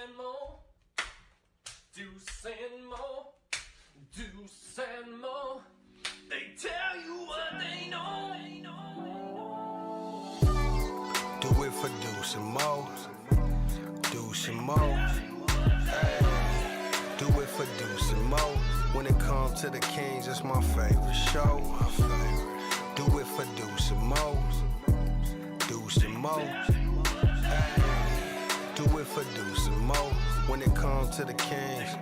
and Mo. Deuce and Mo. Deuce and Mo. They tell you what they know. Do it for Deuce and Mo. Deuce and Mo. Hey. Do it for Deuce and Mo. When it comes to the Kings, it's my favorite show. Do it for Deuce and Mo. Deuce and Mo. Hey. Do it for Deuce and Mo. When it comes to the Kings.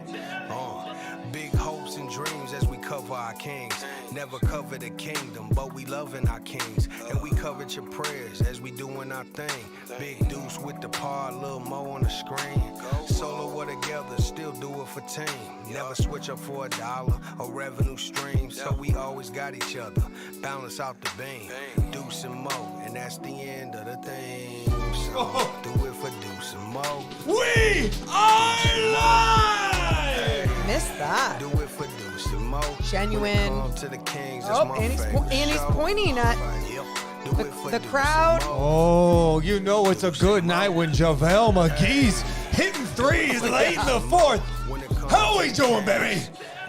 Big hopes and dreams as we cover our kings. Never cover the kingdom, but we loving our kings. And we covered your prayers as we doing our thing. Big Deuce with the pod, Lil Mo on the screen. Solo or together, still do it for team. Never switch up for $1 or revenue stream. So we always got each other, balance out the beam. Deuce and Mo, and that's the end of the thing. So do it for Deuce and Mo. We are live! Missed that. Do it for Deuce and Mo. Genuine. To the Kings, Oh, and he's pointing at the crowd. Oh, you know it's a good night when JaVale McGee's hitting threes late in the fourth. How we doing, baby?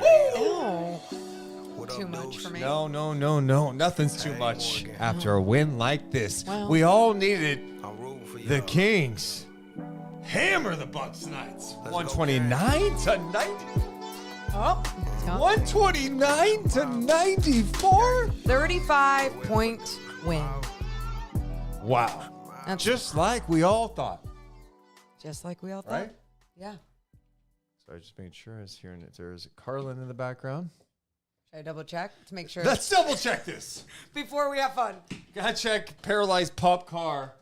Oh, too much for me. No. Nothing's too much after a win like this. Well. We all needed the Kings. Hammer the Bucks tonight. 129 to 90. Oh, 129 to 94. 35-point win. Wow. That's Just like we all thought. just like we all thought. Right? Yeah. Sorry, just making sure I was hearing it. There's Carlin in the background. Should I double check to make sure Let's double check this. before we have fun? Gotta check paralyzed pup car.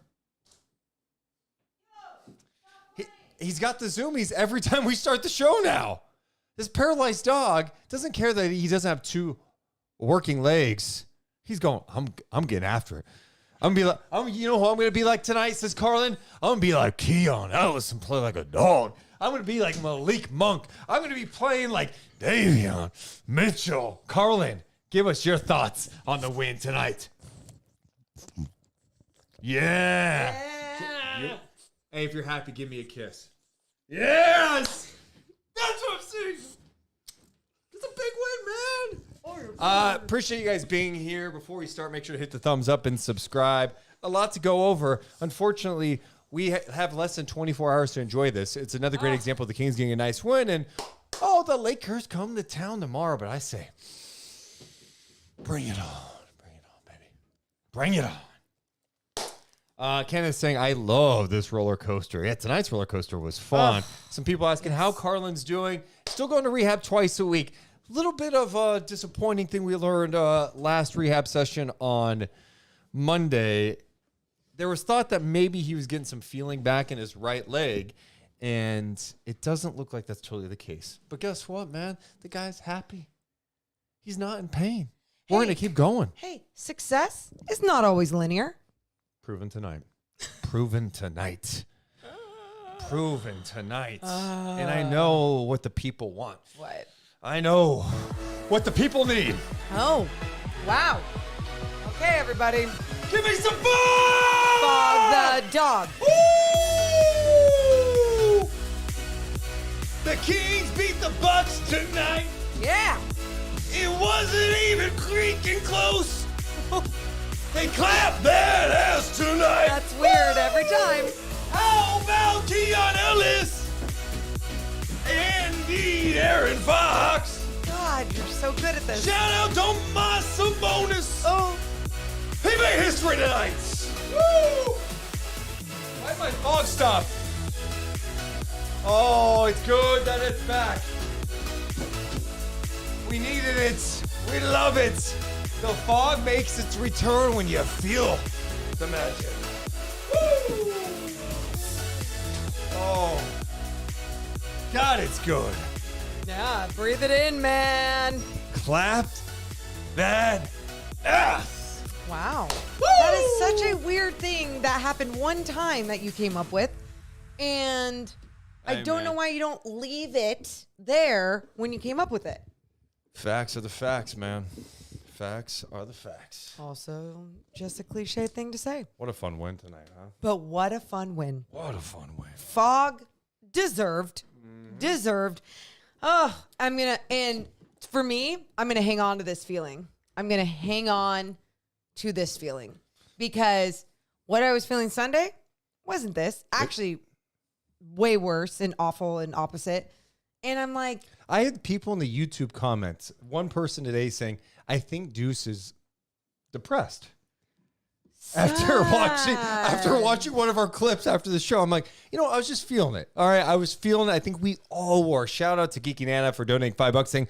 He's got the zoomies every time we start the show now. This paralyzed dog doesn't care that he doesn't have two working legs. He's going, I'm getting after it. I'm gonna be like, you know who I'm gonna be like tonight, says Carlin? I'm gonna be like Keon Ellis and play like a dog. I'm gonna be like Malik Monk. I'm gonna be playing like Davion Mitchell. Carlin, give us your thoughts on the win tonight. Yeah. Hey, if you're happy, give me a kiss. Yes! That's what I'm saying. It's a big win, man. Appreciate you guys being here. Before we start, make sure to hit the thumbs up and subscribe. A lot to go over. Unfortunately, we have less than 24 hours to enjoy this. It's another great example of the Kings getting a nice win. And, the Lakers come to town tomorrow. But I say, bring it on. Bring it on, baby. Bring it on. Ken is saying, I love this roller coaster. Yeah, tonight's roller coaster was fun. Some people asking how Carlin's doing. Still going to rehab twice a week. A little bit of a disappointing thing we learned last rehab session on Monday. There was thought that maybe he was getting some feeling back in his right leg, and it doesn't look like that's totally the case. But guess what, man? The guy's happy. He's not in pain. We're going to keep going. Hey, success is not always linear. Proven tonight. Proven tonight. Proven tonight. And I know what the people want. What? I know what the people need. Oh, wow. Okay, everybody. Give me some fun! Fog the dog. Woo! The Kings beat the Bucks tonight. Yeah. It wasn't even creaking close. They clapped that ass tonight. That's weird every time. How about Keon Ellis and the Aaron Fox? God, you're so good at this. Shout out to my Sabonis. Oh. He made history tonight. Woo! Why'd my fog stop? Oh, it's good that it's back. We needed it. We love it. The fog makes its return when you feel the magic. Woo! Oh, God, it's good. Yeah, breathe it in, man. Clapped that ass. Wow. Woo! That is such a weird thing that happened one time that you came up with. And I don't know why you don't leave it there when you came up with it. Facts are the facts, man. Facts are the facts. Also, just a cliche thing to say. What a fun win tonight, huh? But what a fun win. What a fun win. Fog Deserved. Deserved. Oh, and for me, I'm going to hang on to this feeling. I'm going to hang on to this feeling because what I was feeling Sunday wasn't this. Actually, way worse and awful and opposite. And I'm like, I had people in the YouTube comments, one person today saying, I think Deuce is depressed. After watching one of our clips after the show, I'm like, I was just feeling it. All right, I was feeling it. I think we all were. Shout out to Geeky Nana for donating $5, saying,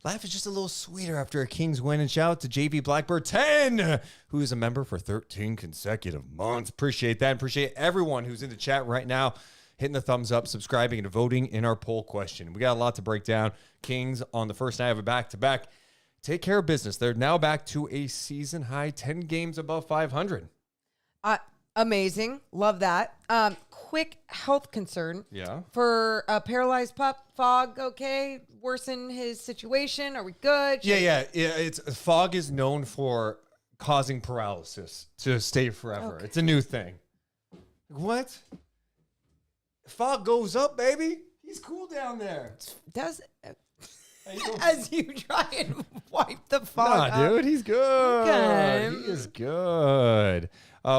life is just a little sweeter after a Kings win. And shout out to JV Blackbird 10, who is a member for 13 consecutive months. Appreciate that. Appreciate everyone who's in the chat right now, hitting the thumbs up, subscribing, and voting in our poll question. We got a lot to break down. Kings on the first night of a back-to-back. Take care of business. They're now back to a season high 10 games above 500. Amazing. Love that. Quick health concern. Yeah. For a paralyzed pup, Fog, okay? Worsen his situation. Are we good? Yeah. Fog is known for causing paralysis to stay forever. Okay. It's a new thing. What? Fog goes up, baby. He's cool down there. Does as you try and wipe the fog Nah, dude, he's good. Okay. He is good.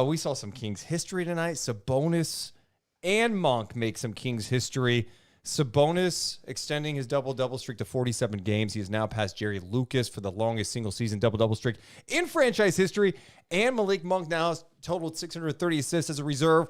We saw some Kings history tonight. Sabonis and Monk make some Kings history. Sabonis extending his double-double streak to 47 games. He has now passed Jerry Lucas for the longest single-season double-double streak in franchise history. And Malik Monk now has totaled 630 assists as a reserve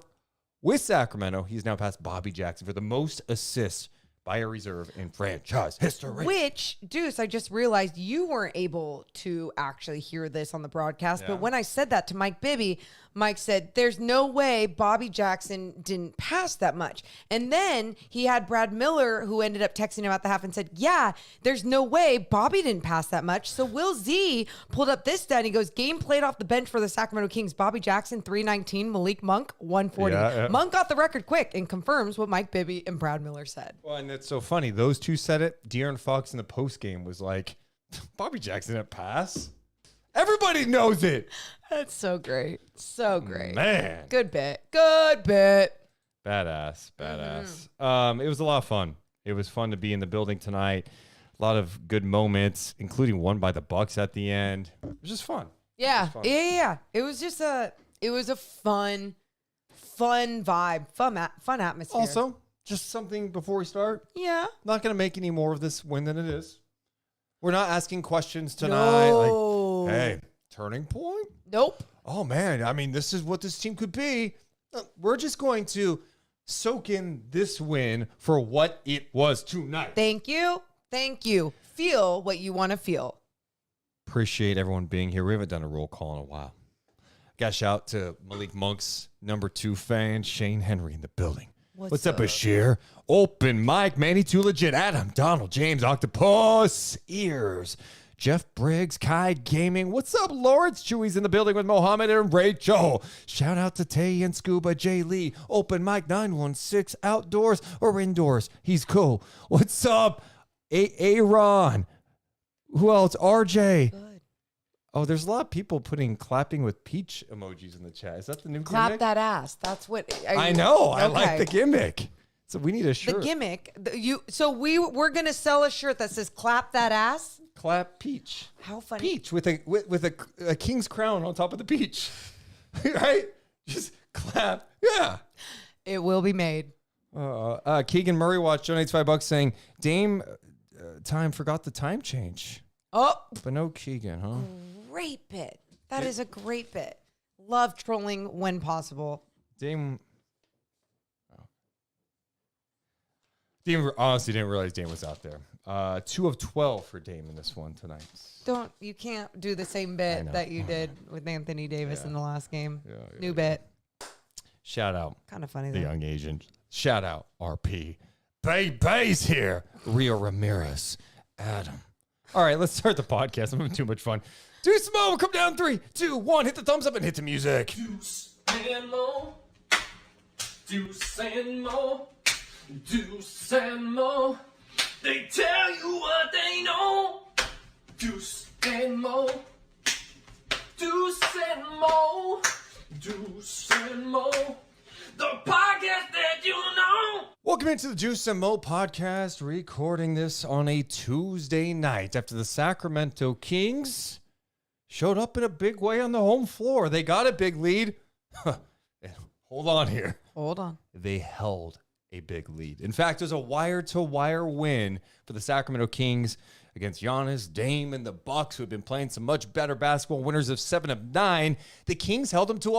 with Sacramento. He's now passed Bobby Jackson for the most assists by a reserve in franchise history. Which, Deuce, I just realized you weren't able to actually hear this on the broadcast. Yeah. But when I said that to Mike Bibby, Mike said, there's no way Bobby Jackson didn't pass that much. And then he had Brad Miller, who ended up texting him at the half and said, yeah, there's no way Bobby didn't pass that much. So Will Z pulled up this stat and he goes, game played off the bench for the Sacramento Kings. Bobby Jackson, 319. Malik Monk, 140. Yeah. Monk got the record quick and confirms what Mike Bibby and Brad Miller said. Well, and it's so funny. Those two said it. De'Aaron Fox in the postgame was like, Bobby Jackson didn't pass. Everybody knows it. That's so great. So great. Man. Good bit. Good bit. Badass. It was a lot of fun. It was fun to be in the building tonight. A lot of good moments, including one by the Bucks at the end. It was just fun. Yeah. Yeah. It was just a fun vibe, fun atmosphere. Also, just something before we start. Yeah. Not going to make any more of this win than it is. We're not asking questions tonight. No. Like, hey, turning point? Nope. Oh, man. I mean, this is what this team could be. We're just going to soak in this win for what it was tonight. Thank you. Feel what you want to feel. Appreciate everyone being here. We haven't done a roll call in a while. Got a shout out to Malik Monk's #2 fan, Shane Henry, in the building. What's up, Bashir? Open mic, Manny Too Legit, Adam, Donald, James, Octopus, Ears, Jeff Briggs, Kai Gaming. What's up, Lawrence? Chewy's in the building with Mohammed and Rachel. Shout out to Tay and Scuba, Jay Lee. Open mic 916, outdoors or indoors. He's cool. What's up, Aaron? Who else? RJ. Good. Oh, there's a lot of people putting clapping with peach emojis in the chat. Is that the new Clap gimmick? that ass. That's what I know. Okay. I like the gimmick. So we need a shirt. The gimmick. We're gonna sell a shirt that says "Clap that ass." Clap peach. How funny. Peach with a king's crown on top of the peach. Right? Just clap. Yeah. It will be made. Keegan Murray watched donates $5 saying Dame time forgot the time change. Oh, But no Keegan, huh? great bit. That is a great bit. Love trolling when possible. Dame honestly didn't realize Dame was out there. 2 of 12 for Dame in this one tonight. You can't do the same I bit know. that you did with Anthony Davis in the last game. Yeah, New bit. Shout out Kind of funny the though. young agent. Shout out RP. Bay's here. Rio Ramirez. Adam. All right, let's start the podcast. I'm having too much fun. Deuce and Mo, come down. 3, 2, 1. Hit the thumbs up and hit the music. Deuce and Mo. Deuce and Mo. Deuce and Mo. They tell you what they know. Deuce and Mo. Deuce and Mo. Deuce and Mo. The podcast that you know. Welcome into the Deuce and Mo podcast, recording this on a Tuesday night after the Sacramento Kings showed up in a big way on the home floor. They got a big lead. Hold on here. Hold on. They held a big lead. In fact, it was a wire-to-wire win for the Sacramento Kings against Giannis, Dame, and the Bucks, who have been playing some much better basketball, winners of 7 of 9. The Kings held them to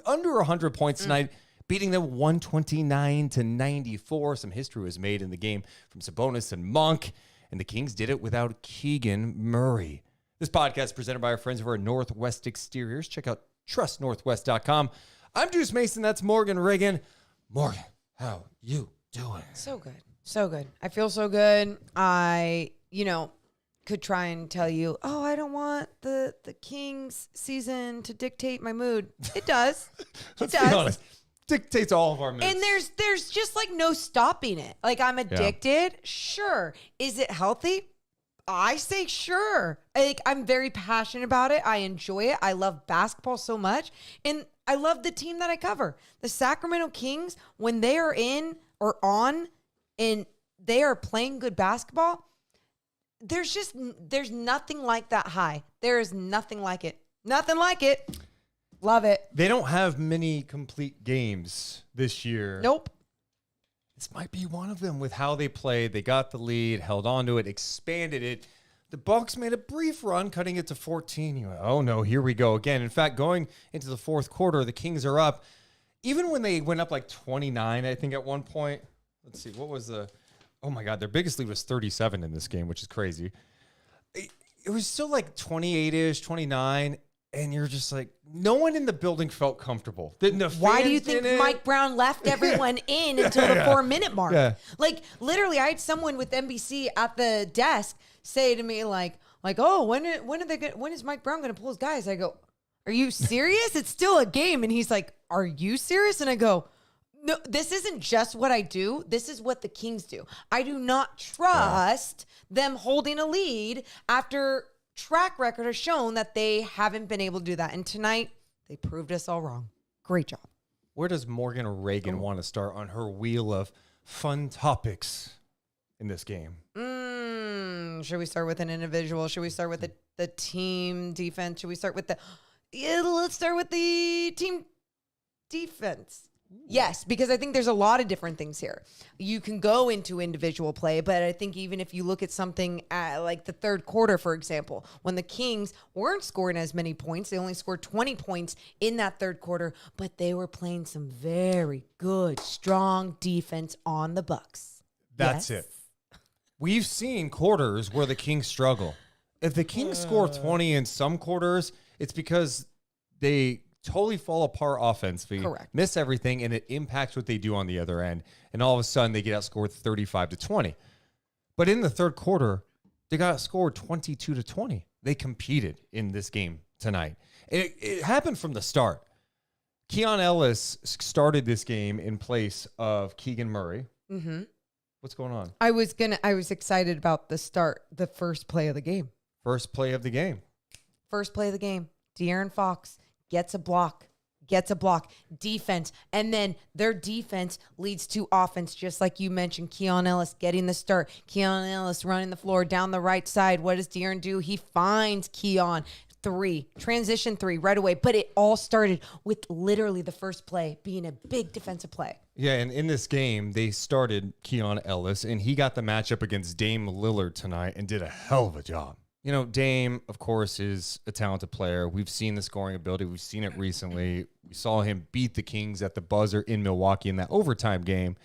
under 100 points tonight, beating them 129-94. Some history was made in the game from Sabonis and Monk, and the Kings did it without Keegan Murray. This podcast is presented by our friends over at Northwest Exteriors. Check out trustnorthwest.com. I'm Deuce Mason. That's Morgan Reagan. Morgan, how you doing? So good. So good. I feel so good. I, could try and tell you, oh, I don't want the Kings season to dictate my mood. It does. Let's be honest. Dictates all of our moods. And there's just like no stopping it. Like I'm addicted. Yeah. Sure. Is it healthy? I say sure. I'm very passionate about it. I enjoy it. I love basketball so much. And I love the team that I cover. The Sacramento Kings, when they are in or on and they are playing good basketball, there's nothing like that high. There is nothing like it. Nothing like it. Love it. They don't have many complete games this year. Nope. This might be one of them with how they played. They got the lead, held on to it, expanded it. The Bucks made a brief run, cutting it to 14. You went, oh, no, here we go again. In fact, going into the fourth quarter, the Kings are up. Even when they went up like 29, I think at one point. Let's see, what was the... Oh, my God, their biggest lead was 37 in this game, which is crazy. It was still like 28-ish, 29, and you're just like, no one in the building felt comfortable. Why do you think Mike Brown left everyone in until the 4-minute mark? Yeah. Like, literally, I had someone with NBC at the desk say to me, oh, when is Mike Brown going to pull his guys? I go, are you serious? It's still a game. And he's like, are you serious? And I go, no, this isn't just what I do. This is what the Kings do. I do not trust them holding a lead after track record has shown that they haven't been able to do that. And tonight, they proved us all wrong. Great job. Where does Morgan Reagan want to start on her wheel of fun topics in this game? Should we start with an individual? Should we start with the team defense? Should we start with let's start with the team defense. Yes, because I think there's a lot of different things here. You can go into individual play, but I think even if you look at something like the third quarter, for example, when the Kings weren't scoring as many points, they only scored 20 points in that third quarter, but they were playing some very good, strong defense on the Bucks. That's it. We've seen quarters where the Kings struggle. If the Kings score 20 in some quarters, it's because they totally fall apart offensively, correct, miss everything, and it impacts what they do on the other end. And all of a sudden, they get outscored 35-20. But in the third quarter, they got outscored 22-20. They competed in this game tonight. It happened from the start. Keon Ellis started this game in place of Keegan Murray. Mm-hmm. What's going on? I was excited about the first play of the game. First play of the game. De'Aaron Fox gets a block, defense, and then their defense leads to offense, just like you mentioned. Keon Ellis getting the start. Keon Ellis running the floor down the right side. What does De'Aaron do? He finds Keon. Transition three right away. But it all started with literally the first play being a big defensive play. Yeah, and in this game, they started Keon Ellis, and he got the matchup against Dame Lillard tonight and did a hell of a job. You know, Dame, of course, is a talented player. We've seen the scoring ability. We've seen it recently. We saw him beat the Kings at the buzzer in Milwaukee in that overtime game.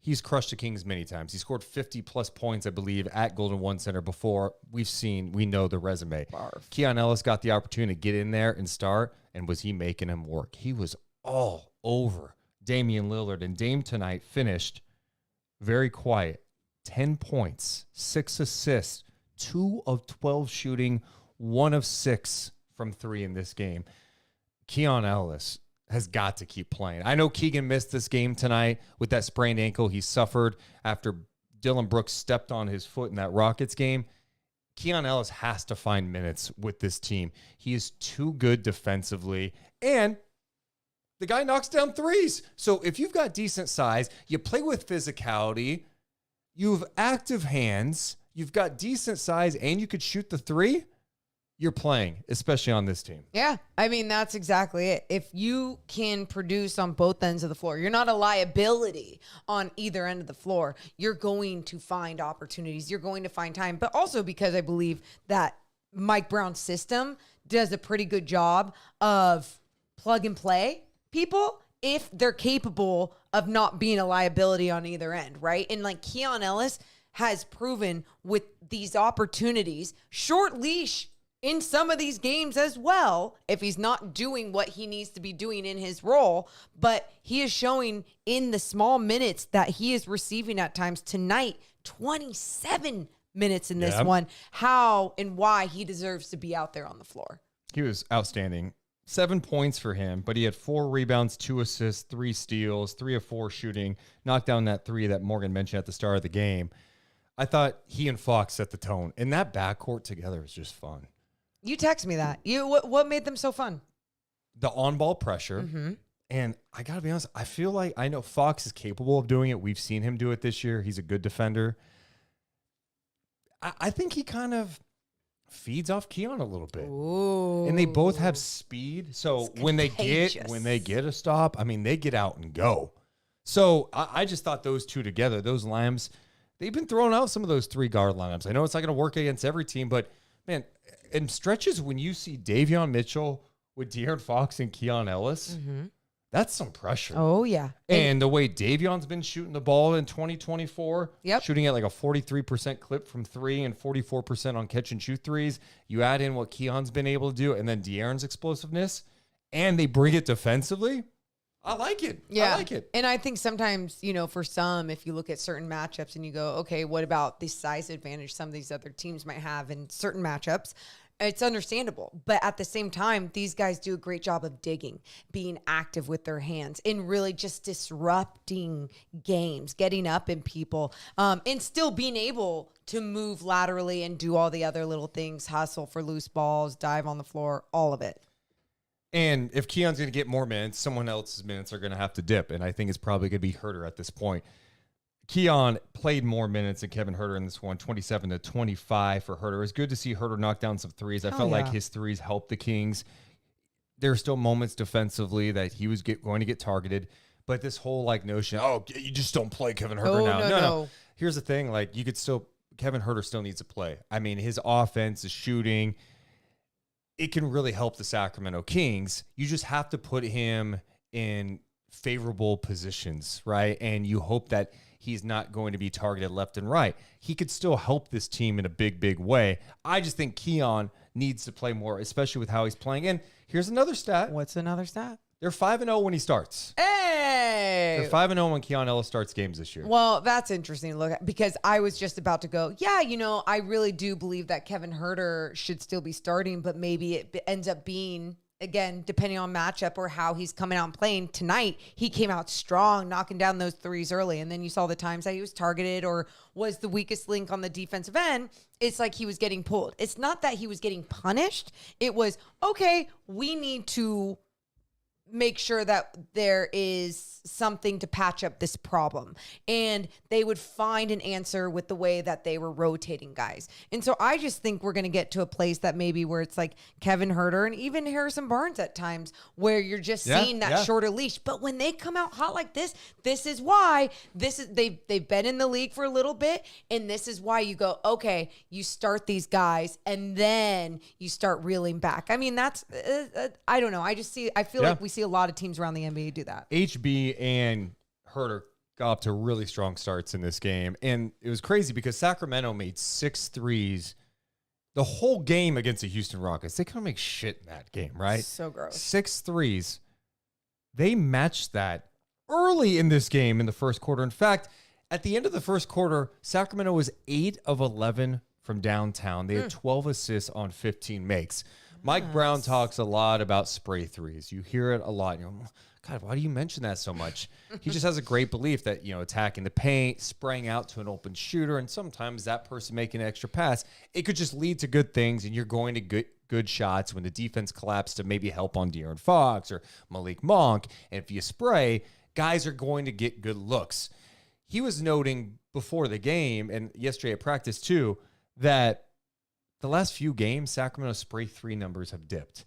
He's crushed the Kings many times. He scored 50-plus points, I believe, at Golden One Center before. We know the resume. Barf. Keon Ellis got the opportunity to get in there and start, and was he making him work? He was all over Damian Lillard, and Dame tonight finished very quiet. 10 points, 6 assists, 2 of 12 shooting, 1 of 6 from 3 in this game. Keon Ellis has got to keep playing. I know Keegan missed this game tonight with that sprained ankle he suffered after Dylan Brooks stepped on his foot in that Rockets game. Keon Ellis has to find minutes with this team. He is too good defensively, and the guy knocks down threes. So if you've got decent size, you play with physicality, you have active hands, you've got decent size, and you could shoot the three, you're playing, especially on this team. Yeah, I mean, that's exactly it. If you can produce on both ends of the floor, you're not a liability on either end of the floor. You're going to find opportunities. You're going to find time. But also because I believe that Mike Brown's system does a pretty good job of plug and play people if they're capable of not being a liability on either end, right? And like Keon Ellis has proven with these opportunities, short leash in some of these games as well, if he's not doing what he needs to be doing in his role, but he is showing in the small minutes that he is receiving at times tonight, 27 minutes in this one, how and why he deserves to be out there on the floor. He was outstanding. 7 points for him, but he had 4 rebounds, 2 assists, 3 steals, 3 of 4 shooting, knocked down that 3 that Morgan mentioned at the start of the game. I thought he and Fox set the tone, and that backcourt together was just fun. You text me that. What made them so fun? The on-ball pressure. And I got to be honest, I feel like I know Fox is capable of doing it. We've seen him do it this year. He's a good defender. I think he kind of feeds off Keon a little bit. Ooh. And they both have speed. So when they get a stop, I mean, they get out and go. So I just thought those two together, those lambs, they've been throwing out some of those 3-guard lineups. I know it's not going to work against every team, but man, in stretches when you see Davion Mitchell with De'Aaron Fox and Keon Ellis, that's some pressure. Oh, yeah. And the way Davion's been shooting the ball in 2024, shooting at like a 43% clip from 3 and 44% on catch and shoot threes, you add in what Keon's been able to do and then De'Aaron's explosiveness, and they bring it defensively, I like it. Yeah. I like it. And I think sometimes, for some, if you look at certain matchups and you go, okay, what about the size advantage some of these other teams might have in certain matchups? It's understandable. But at the same time, these guys do a great job of digging, being active with their hands, and really just disrupting games, getting up in people, and still being able to move laterally and do all the other little things, hustle for loose balls, dive on the floor, all of it. And if Keon's going to get more minutes, someone else's minutes are going to have to dip. And I think it's probably going to be Huerter at this point. Keon played more minutes than Kevin Huerter in this one, 27-25 for Huerter. It's good to see Huerter knock down some threes. I felt like his threes helped the Kings. There are still moments defensively that he was going to get targeted. But this whole notion, you just don't play Kevin Huerter now. No. Here's the thing. Kevin Huerter still needs to play. I mean, his offense, his shooting, it can really help the Sacramento Kings. You just have to put him in favorable positions, right? And you hope that he's not going to be targeted left and right. He could still help this team in a big, big way. I just think Keon needs to play more, especially with how he's playing. And here's another stat. What's another stat? They're 5-0 when he starts. Hey! They're 5-0 when Keon Ellis starts games this year. Well, that's interesting to look at because I was just about to go, I really do believe that Kevin Huerter should still be starting, but maybe it ends up being, again, depending on matchup or how he's coming out and playing. Tonight, he came out strong, knocking down those threes early, and then you saw the times that he was targeted or was the weakest link on the defensive end. It's like he was getting pulled. It's not that he was getting punished. It was, okay, we need to make sure that there is something to patch up this problem. And they would find an answer with the way that they were rotating guys. And so I just think we're going to get to a place that maybe where it's like Kevin Huerter and even Harrison Barnes at times where you're just seeing that shorter leash. But when they come out hot like this is why they've been in the league for a little bit. And this is why you go, okay, you start these guys and then you start reeling back. I mean, that's, I don't know. I feel like we see a lot of teams around the NBA do that. HB and Huerter got up to really strong starts in this game. And it was crazy because Sacramento made 6 threes the whole game against the Houston Rockets. They couldn't make shit in that game, right? So gross. 6 threes. They matched that early in this game in the first quarter. In fact, at the end of the first quarter, Sacramento was 8 of 11 from downtown. They had 12 assists on 15 makes. Mike Brown talks a lot about spray threes. You hear it a lot. God, why do you mention that so much? He just has a great belief that, attacking the paint, spraying out to an open shooter, and sometimes that person making an extra pass, it could just lead to good things, and you're going to get good shots when the defense collapsed to maybe help on De'Aaron Fox or Malik Monk. And if you spray, guys are going to get good looks. He was noting before the game and yesterday at practice too that the last few games, Sacramento spray 3 numbers have dipped.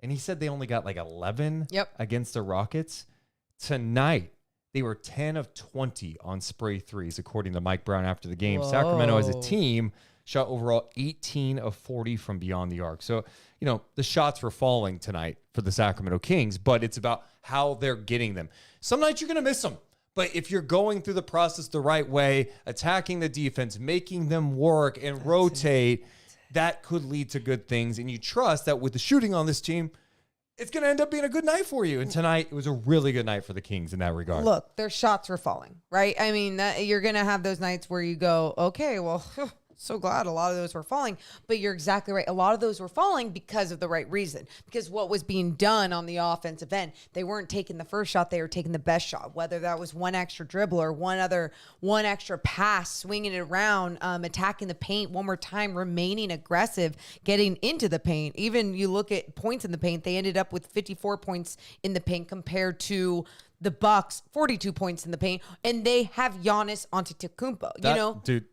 And he said they only got like 11 against the Rockets. Tonight, they were 10 of 20 on spray threes, according to Mike Brown after the game. Whoa. Sacramento as a team shot overall 18 of 40 from beyond the arc. So, the shots were falling tonight for the Sacramento Kings, but it's about how they're getting them. Some nights you're going to miss them. But if you're going through the process the right way, attacking the defense, making them work and rotate, that could lead to good things. And you trust that with the shooting on this team, it's going to end up being a good night for you. And tonight, it was a really good night for the Kings in that regard. Look, their shots were falling, right? I mean, you're going to have those nights where you go, okay, well, so glad a lot of those were falling. But you're exactly right. A lot of those were falling because of the right reason. Because what was being done on the offensive end, they weren't taking the first shot, they were taking the best shot. Whether that was one extra dribble or one extra pass, swinging it around, attacking the paint one more time, remaining aggressive, getting into the paint. Even you look at points in the paint, they ended up with 54 points in the paint compared to the Bucks, 42 points in the paint. And they have Giannis Antetokounmpo, Dude.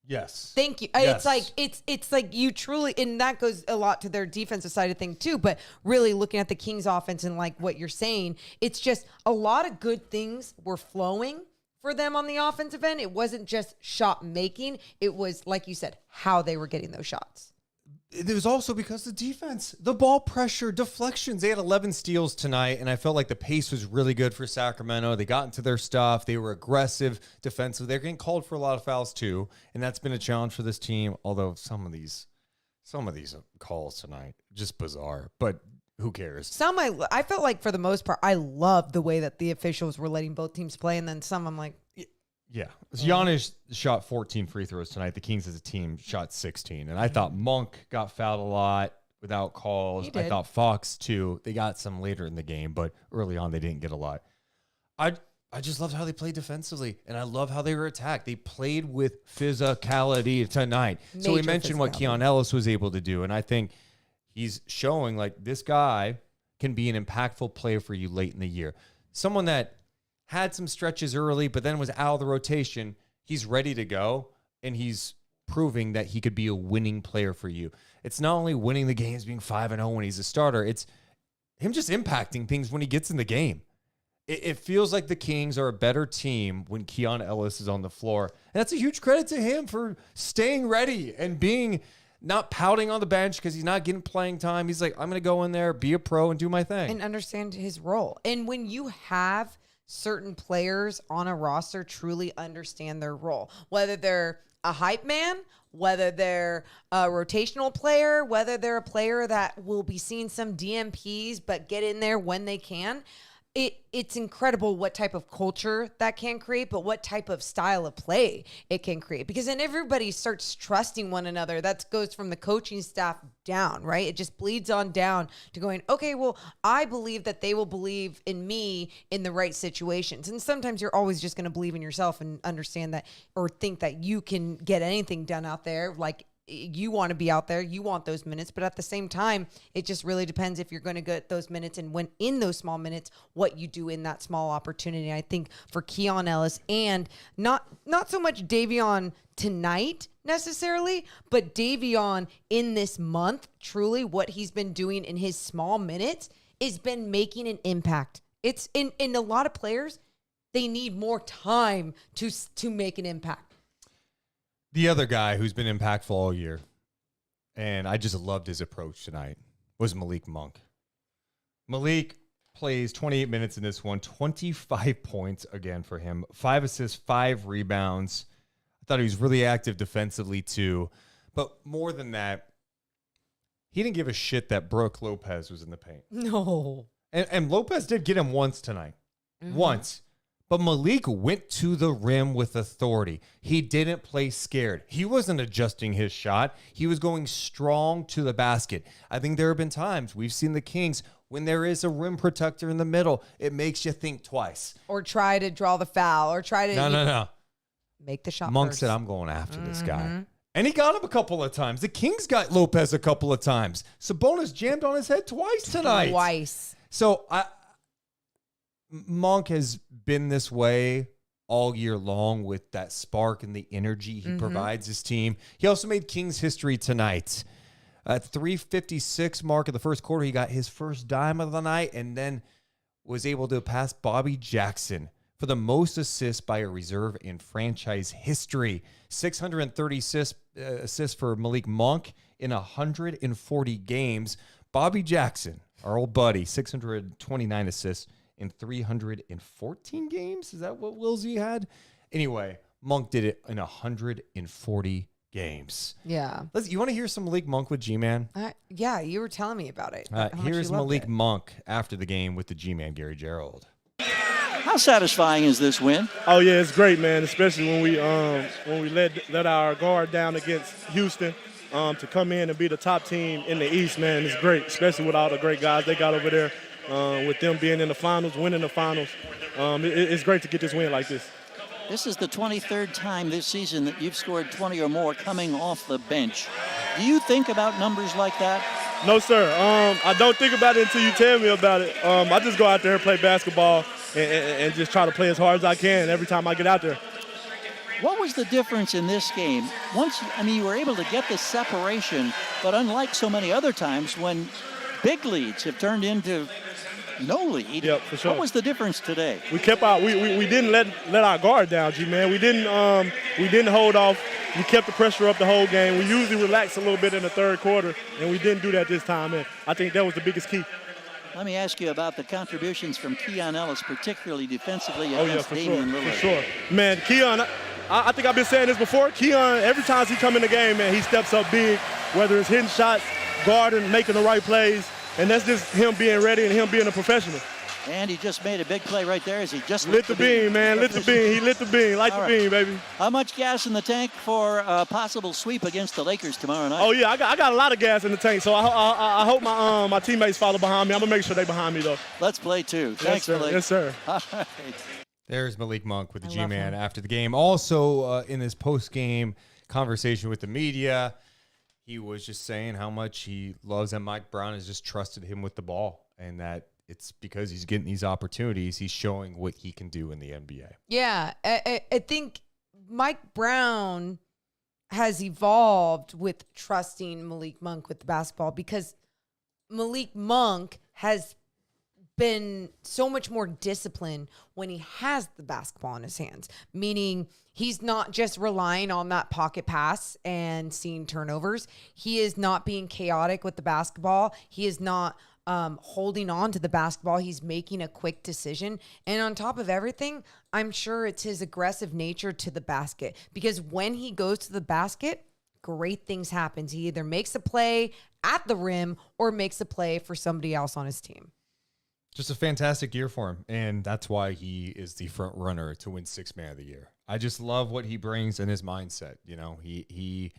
Yes. Thank you. Yes. It's like you truly, and that goes a lot to their defensive side of things too, but really looking at the Kings offense and like what you're saying, it's just a lot of good things were flowing for them on the offensive end. It wasn't just shot making. It was, like you said, how they were getting those shots. It was also because the defense, the ball pressure, deflections. They had 11 steals tonight, and I felt like the pace was really good for Sacramento. They got into their stuff. They were aggressive defensively. They're getting called for a lot of fouls too, and that's been a challenge for this team. Although some of these calls tonight, just bizarre. But who cares? Some I felt like for the most part, I loved the way that the officials were letting both teams play, and then some I'm like, yeah. Giannis shot 14 free throws tonight. The Kings as a team shot 16. And I thought Monk got fouled a lot without calls. I thought Fox, too. They got some later in the game, but early on they didn't get a lot. I just loved how they played defensively, and I love how they were attacked. They played with physicality tonight. So we mentioned what Keon Ellis was able to do, and I think he's showing, like, this guy can be an impactful player for you late in the year. Someone that had some stretches early, but then was out of the rotation. He's ready to go, and he's proving that he could be a winning player for you. It's not only winning the games, being 5-0 when he's a starter. It's him just impacting things when he gets in the game. It feels like the Kings are a better team when Keon Ellis is on the floor. And that's a huge credit to him for staying ready and being not pouting on the bench because he's not getting playing time. He's like, I'm going to go in there, be a pro, and do my thing. And understand his role. And when you have certain players on a roster truly understand their role, whether they're a hype man, whether they're a rotational player, whether they're a player that will be seeing some DMPs but get in there when they can. It's incredible what type of culture that can create, but what type of style of play it can create. Because then everybody starts trusting one another. That goes from the coaching staff down, right? It just bleeds on down to going, okay, well, I believe that they will believe in me in the right situations. And sometimes you're always just going to believe in yourself and understand that or think that you can get anything done out there. Like, you want to be out there, you want those minutes, but at the same time, it just really depends if you're going to get those minutes and when in those small minutes, what you do in that small opportunity. I think for Keon Ellis and not so much Davion tonight necessarily, but Davion in this month, truly what he's been doing in his small minutes has been making an impact. It's in a lot of players, they need more time to make an impact. The other guy who's been impactful all year, and I just loved his approach tonight, was Malik Monk. Malik plays 28 minutes in this one, 25 points again for him, 5 assists, 5 rebounds. I thought he was really active defensively too. But more than that, he didn't give a shit that Brook Lopez was in the paint. No. And Lopez did get him once tonight. Mm-hmm. Once. But Malik went to the rim with authority. He didn't play scared. He wasn't adjusting his shot. He was going strong to the basket. I think there have been times we've seen the Kings when there is a rim protector in the middle, it makes you think twice. Or try to draw the foul, or try to No. make the shot Monk first. said, I'm going after this guy. And he got him a couple of times. The Kings got Lopez a couple of times. Sabonis jammed on his head twice tonight. So Monk has been this way all year long with that spark and the energy he provides his team. He also made Kings history tonight. At 3:56 mark of the first quarter, he got his first dime of the night and then was able to pass Bobby Jackson for the most assists by a reserve in franchise history. 630 assists for Malik Monk in 140 games. Bobby Jackson, our old buddy, 629 assists in 314 games. Is that what Wilsey had? Anyway, Monk did it in 140 games. Yeah. Listen, you want to hear some Malik Monk with G-Man? Yeah, you were telling me about it. Here's Malik Monk after the game with the G-Man, Gary Gerald. How satisfying is this win? Oh yeah, it's great, man. Especially when we let our guard down against Houston to come in and be the top team in the East, man. It's great, especially with all the great guys they got over there. With them being in the finals, winning the finals, it's great to get this win like this. This is the 23rd time this season that you've scored 20 or more coming off the bench. Do you think about numbers like that? No, sir. I don't think about it until you tell me about it. I just go out there and play basketball and just try to play as hard as I can every time I get out there. What was the difference in this game? You were able to get the separation, but unlike so many other times when big leads have turned into no lead. Yep, for sure. What was the difference today? We kept out. We didn't let our guard down, G-man. We didn't hold off. We kept the pressure up the whole game. We usually relax a little bit in the third quarter, and we didn't do that this time. And I think that was the biggest key. Let me ask you about the contributions from Keon Ellis, particularly defensively against Damian Lillard. For sure. Man, Keon, I think I've been saying this before. Keon, every time he come in the game, man, he steps up big, whether it's hitting shots, guarding, making the right plays. And that's just him being ready and him being a professional. And he just made a big play right there as he just lit the beam, man. Lit the beam. He lit the beam. Light the beam, baby. How much gas in the tank for a possible sweep against the Lakers tomorrow night? Oh, yeah. I got a lot of gas in the tank, so I hope my teammates follow behind me. I'm going to make sure they behind me, though. Let's play, too. Thanks, Malik. Yes, sir. All right. There's Malik Monk with the G-Man after the game. Also, in his post-game conversation with the media, he was just saying how much he loves that Mike Brown has just trusted him with the ball, and that it's because he's getting these opportunities, he's showing what he can do in the NBA. Yeah, I think Mike Brown has evolved with trusting Malik Monk with the basketball, because Malik Monk has been so much more disciplined when he has the basketball in his hands, meaning he's not just relying on that pocket pass and seeing turnovers. He is not being chaotic with the basketball. He is not holding on to the basketball. He's making a quick decision. And on top of everything, I'm sure it's his aggressive nature to the basket, because when he goes to the basket, great things happen. He either makes a play at the rim or makes a play for somebody else on his team. Just a fantastic year for him, and that's why he is the front runner to win Sixth Man of the Year. I just love what he brings in his mindset. You know, he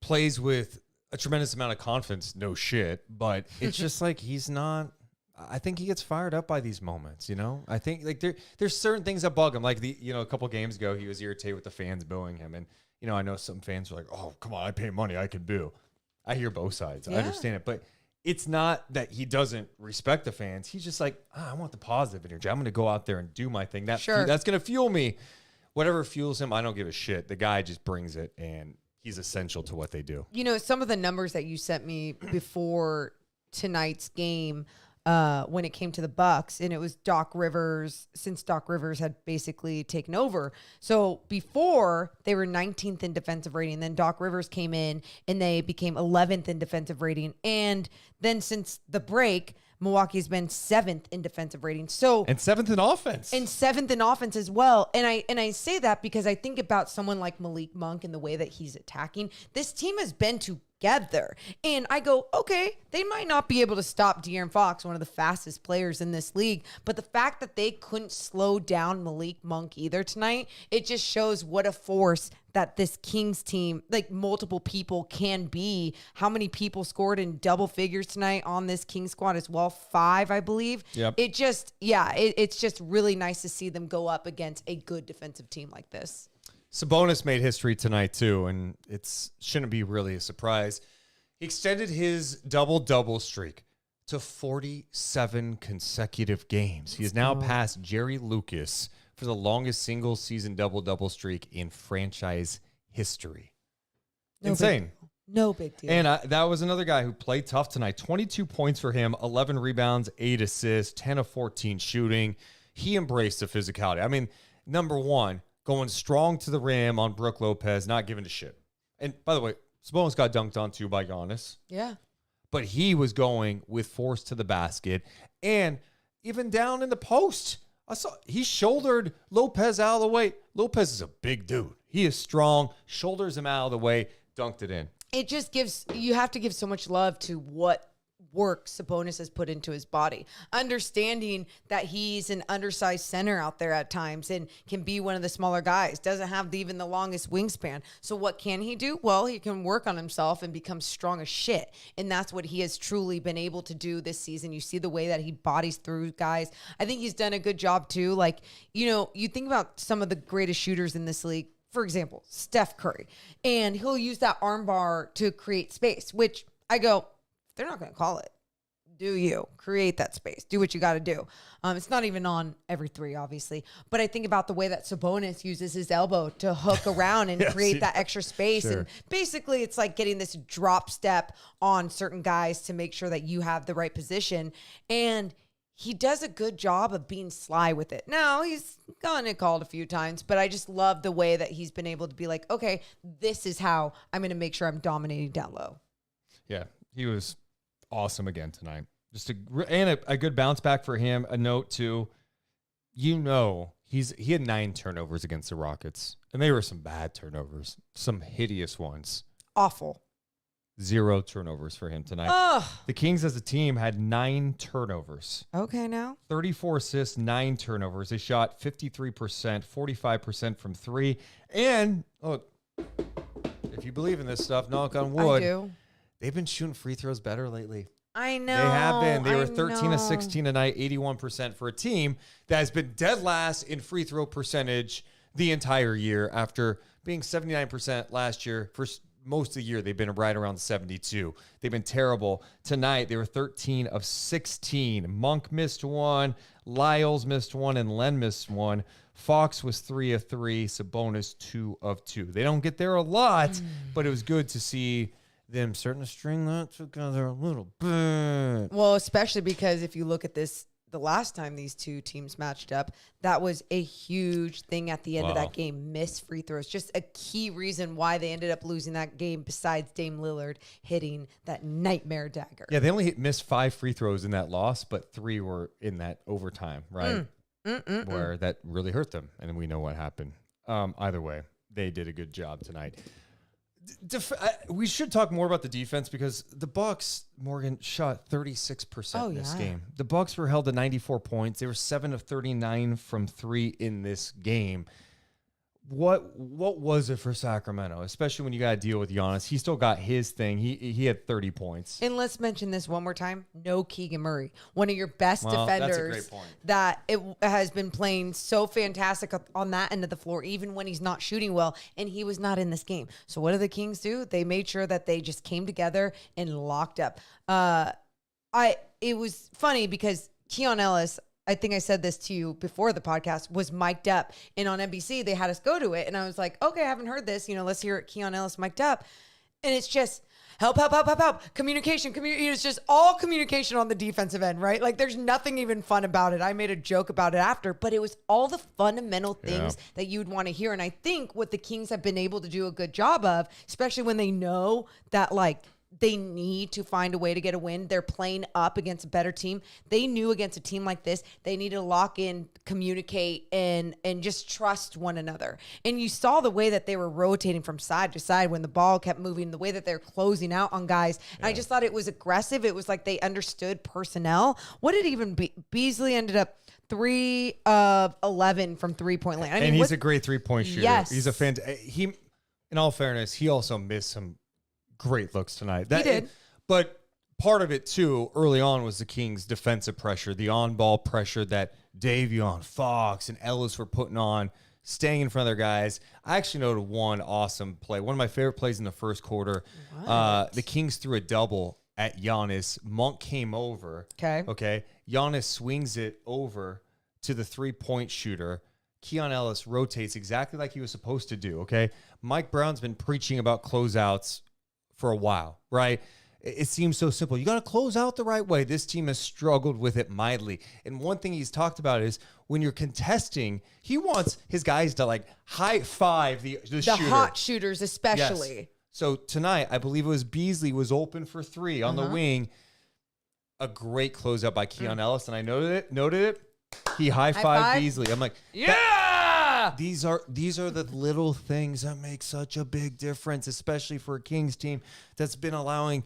plays with a tremendous amount of confidence, no shit, but it's just like he's not. I think he gets fired up by these moments. You know, I think like there's certain things that bug him. Like a couple games ago, he was irritated with the fans booing him, and I know some fans are like, "Oh, come on, I pay money, I can boo." I hear both sides. Yeah. I understand it, but it's not that he doesn't respect the fans. He's just like, I want the positive energy. I'm going to go out there and do my thing. That's going to fuel me. Whatever fuels him, I don't give a shit. The guy just brings it, and he's essential to what they do. Some of the numbers that you sent me before tonight's game, when it came to the Bucks, and it was Doc Rivers, since Doc Rivers had basically taken over. So before, they were 19th in defensive rating. Then Doc Rivers came in and they became 11th in defensive rating. And then since the break, Milwaukee's been 7th in defensive rating. And 7th in offense. And 7th in offense as well. And I say that because I think about someone like Malik Monk and the way that he's attacking. This team has been to together. And I go, okay, they might not be able to stop De'Aaron Fox, one of the fastest players in this league, but the fact that they couldn't slow down Malik Monk either tonight, it just shows what a force that this Kings team, like multiple people can be. How many people scored in double figures tonight on this Kings squad as well? 5, I believe. Yep. It just, it's just really nice to see them go up against a good defensive team like this. Sabonis made history tonight too, and it shouldn't be really a surprise. He extended his double-double streak to 47 consecutive games. He has now passed Jerry Lucas for the longest single-season double-double streak in franchise history. Insane. No big deal. And that was another guy who played tough tonight. 22 points for him, 11 rebounds, 8 assists, 10 of 14 shooting. He embraced the physicality. I mean, number one, going strong to the rim on Brook Lopez, not giving a shit. And by the way, Sabonis got dunked on too by Giannis. Yeah. But he was going with force to the basket and even down in the post. I saw he shouldered Lopez out of the way. Lopez is a big dude. He is strong, shoulders him out of the way, dunked it in. It just you have to give so much love to what work Sabonis has put into his body. Understanding that he's an undersized center out there at times and can be one of the smaller guys. Doesn't have even the longest wingspan. So what can he do? Well, he can work on himself and become strong as shit. And that's what he has truly been able to do this season. You see the way that he bodies through guys. I think he's done a good job too. Like, you think about some of the greatest shooters in this league. For example, Steph Curry. And he'll use that arm bar to create space, which I go, they're not going to call it. Do you create that space? Do what you got to do. It's not even on every 3, obviously. But I think about the way that Sabonis uses his elbow to hook around and create that extra space. Sure. And basically, it's like getting this drop step on certain guys to make sure that you have the right position. And he does a good job of being sly with it. Now, he's gotten it called a few times, but I just love the way that he's been able to be like, okay, this is how I'm going to make sure I'm dominating down low. Yeah, he was awesome again tonight. Just a good bounce back for him. A note too, he had 9 turnovers against the Rockets, and they were some bad turnovers, some hideous ones. Awful. 0 turnovers for him tonight. Ugh. The Kings as a team had 9 turnovers. Okay, now 34 assists, 9 turnovers. They shot 53%, 45% from 3. And look, if you believe in this stuff, knock on wood. I do. They've been shooting free throws better lately. I know. They have been. They were 13 know. of 16 tonight, 81% for a team that has been dead last in free throw percentage the entire year after being 79% last year. For most of the year, they've been right around 72. They've been terrible. Tonight, they were 13 of 16. Monk missed 1, Lyles missed 1, and Len missed 1. Fox was 3 of 3, Sabonis 2 of 2. They don't get there a lot, but it was good to see them starting to string that together a little bit. Well, especially because if you look at this, the last time these two teams matched up, that was a huge thing at the end of that game. Missed free throws. Just a key reason why they ended up losing that game besides Dame Lillard hitting that nightmare dagger. Yeah, they only missed 5 free throws in that loss, but 3 were in that overtime, right? Where that really hurt them. And we know what happened. Either way, they did a good job tonight. We should talk more about the defense because the Bucks, Morgan, shot 36% in this game. The Bucks were held to 94 points. They were 7 of 39 from 3 in this game. What was it for Sacramento, especially when you got to deal with Giannis? He still got his thing. He had 30 points. And let's mention this one more time. No Keegan Murray, one of your best defenders. That's a great point. That it has been playing so fantastic on that end of the floor, even when he's not shooting well, and he was not in this game. So what did the Kings do? They made sure that they just came together and locked up. It was funny because Keon Ellis, I think I said this to you before the podcast, was mic'd up. And on NBC, they had us go to it. And I was like, okay, I haven't heard this. Let's hear it. Keon Ellis mic'd up. And it's just help. Communication. It's just all communication on the defensive end, right? Like there's nothing even fun about it. I made a joke about it after, but it was all the fundamental things that you'd want to hear. And I think what the Kings have been able to do a good job of, especially when they know that like they need to find a way to get a win. They're playing up against a better team. They knew against a team like this, they need to lock in, communicate, and just trust one another. And you saw the way that they were rotating from side to side when the ball kept moving, the way that they're closing out on guys. And I just thought it was aggressive. It was like they understood personnel. What did it even be? Beasley ended up 3 of 11 from 3-point land. I mean, he's a great 3-point shooter. Yes. He's a in all fairness, he also missed some great looks tonight. He did. But part of it, too, early on was the Kings' defensive pressure, the on-ball pressure that Davion, Fox, and Ellis were putting on, staying in front of their guys. I actually noted one awesome play. One of my favorite plays in the first quarter. The Kings threw a double at Giannis. Monk came over. Okay. Giannis swings it over to the 3-point shooter. Keon Ellis rotates exactly like he was supposed to do, okay? Mike Brown's been preaching about closeouts for a while, right? It seems so simple. You got to close out the right way. This team has struggled with it mightily. And one thing he's talked about is when you're contesting, he wants his guys to like high five the shooter. Hot shooters especially. Yes. So tonight, I believe it was Beasley was open for 3 on the wing. A great closeout by Keon Ellis, and I noted it. He high-fived Beasley. I'm like, yeah! These are the little things that make such a big difference, especially for a Kings team that's been allowing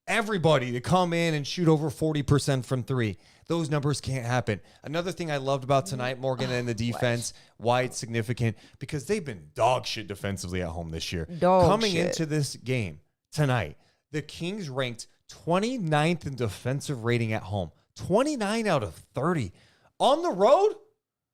everybody to come in and shoot over 40% from 3. Those numbers can't happen. Another thing I loved about tonight, Morgan, and the defense, why it's significant, because they've been dog shit defensively at home this year. Coming into this game tonight, the Kings ranked 29th in defensive rating at home, 29 out of 30. On the road,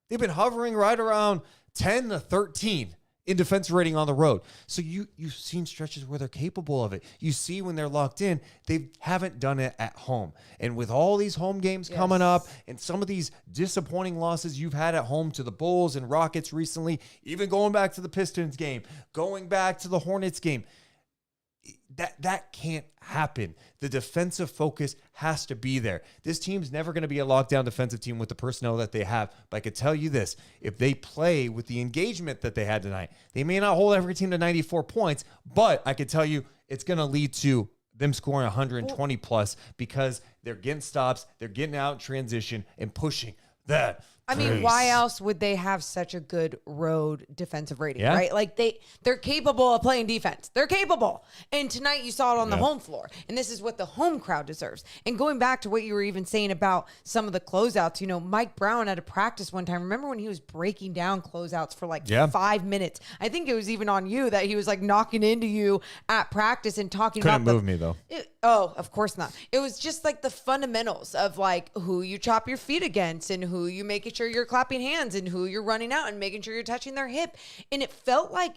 they've been hovering right around 10 to 13 in defensive rating on the road. So you've seen stretches where they're capable of it. You see when they're locked in, they haven't done it at home. And with all these home games coming up and some of these disappointing losses you've had at home to the Bulls and Rockets recently, even going back to the Pistons game, going back to the Hornets game, that can't happen. The defensive focus has to be there. This team's never going to be a lockdown defensive team with the personnel that they have. But I could tell you this, if they play with the engagement that they had tonight, they may not hold every team to 94 points, but I could tell you it's going to lead to them scoring 120 plus because they're getting stops, they're getting out in transition and pushing that. I mean, why else would they have such a good road defensive rating, right? Like they're capable of playing defense. They're capable. And tonight you saw it on the home floor. And this is what the home crowd deserves. And going back to what you were even saying about some of the closeouts, you know, Mike Brown at a practice one time, remember when he was breaking down closeouts for like 5 minutes? I think it was even on you that he was like knocking into you at practice and talking about Couldn't move me though. Oh, of course not. It was just like the fundamentals of like who you chop your feet against and who you make it sure you're clapping hands and who you're running out and making sure you're touching their hip. And it felt like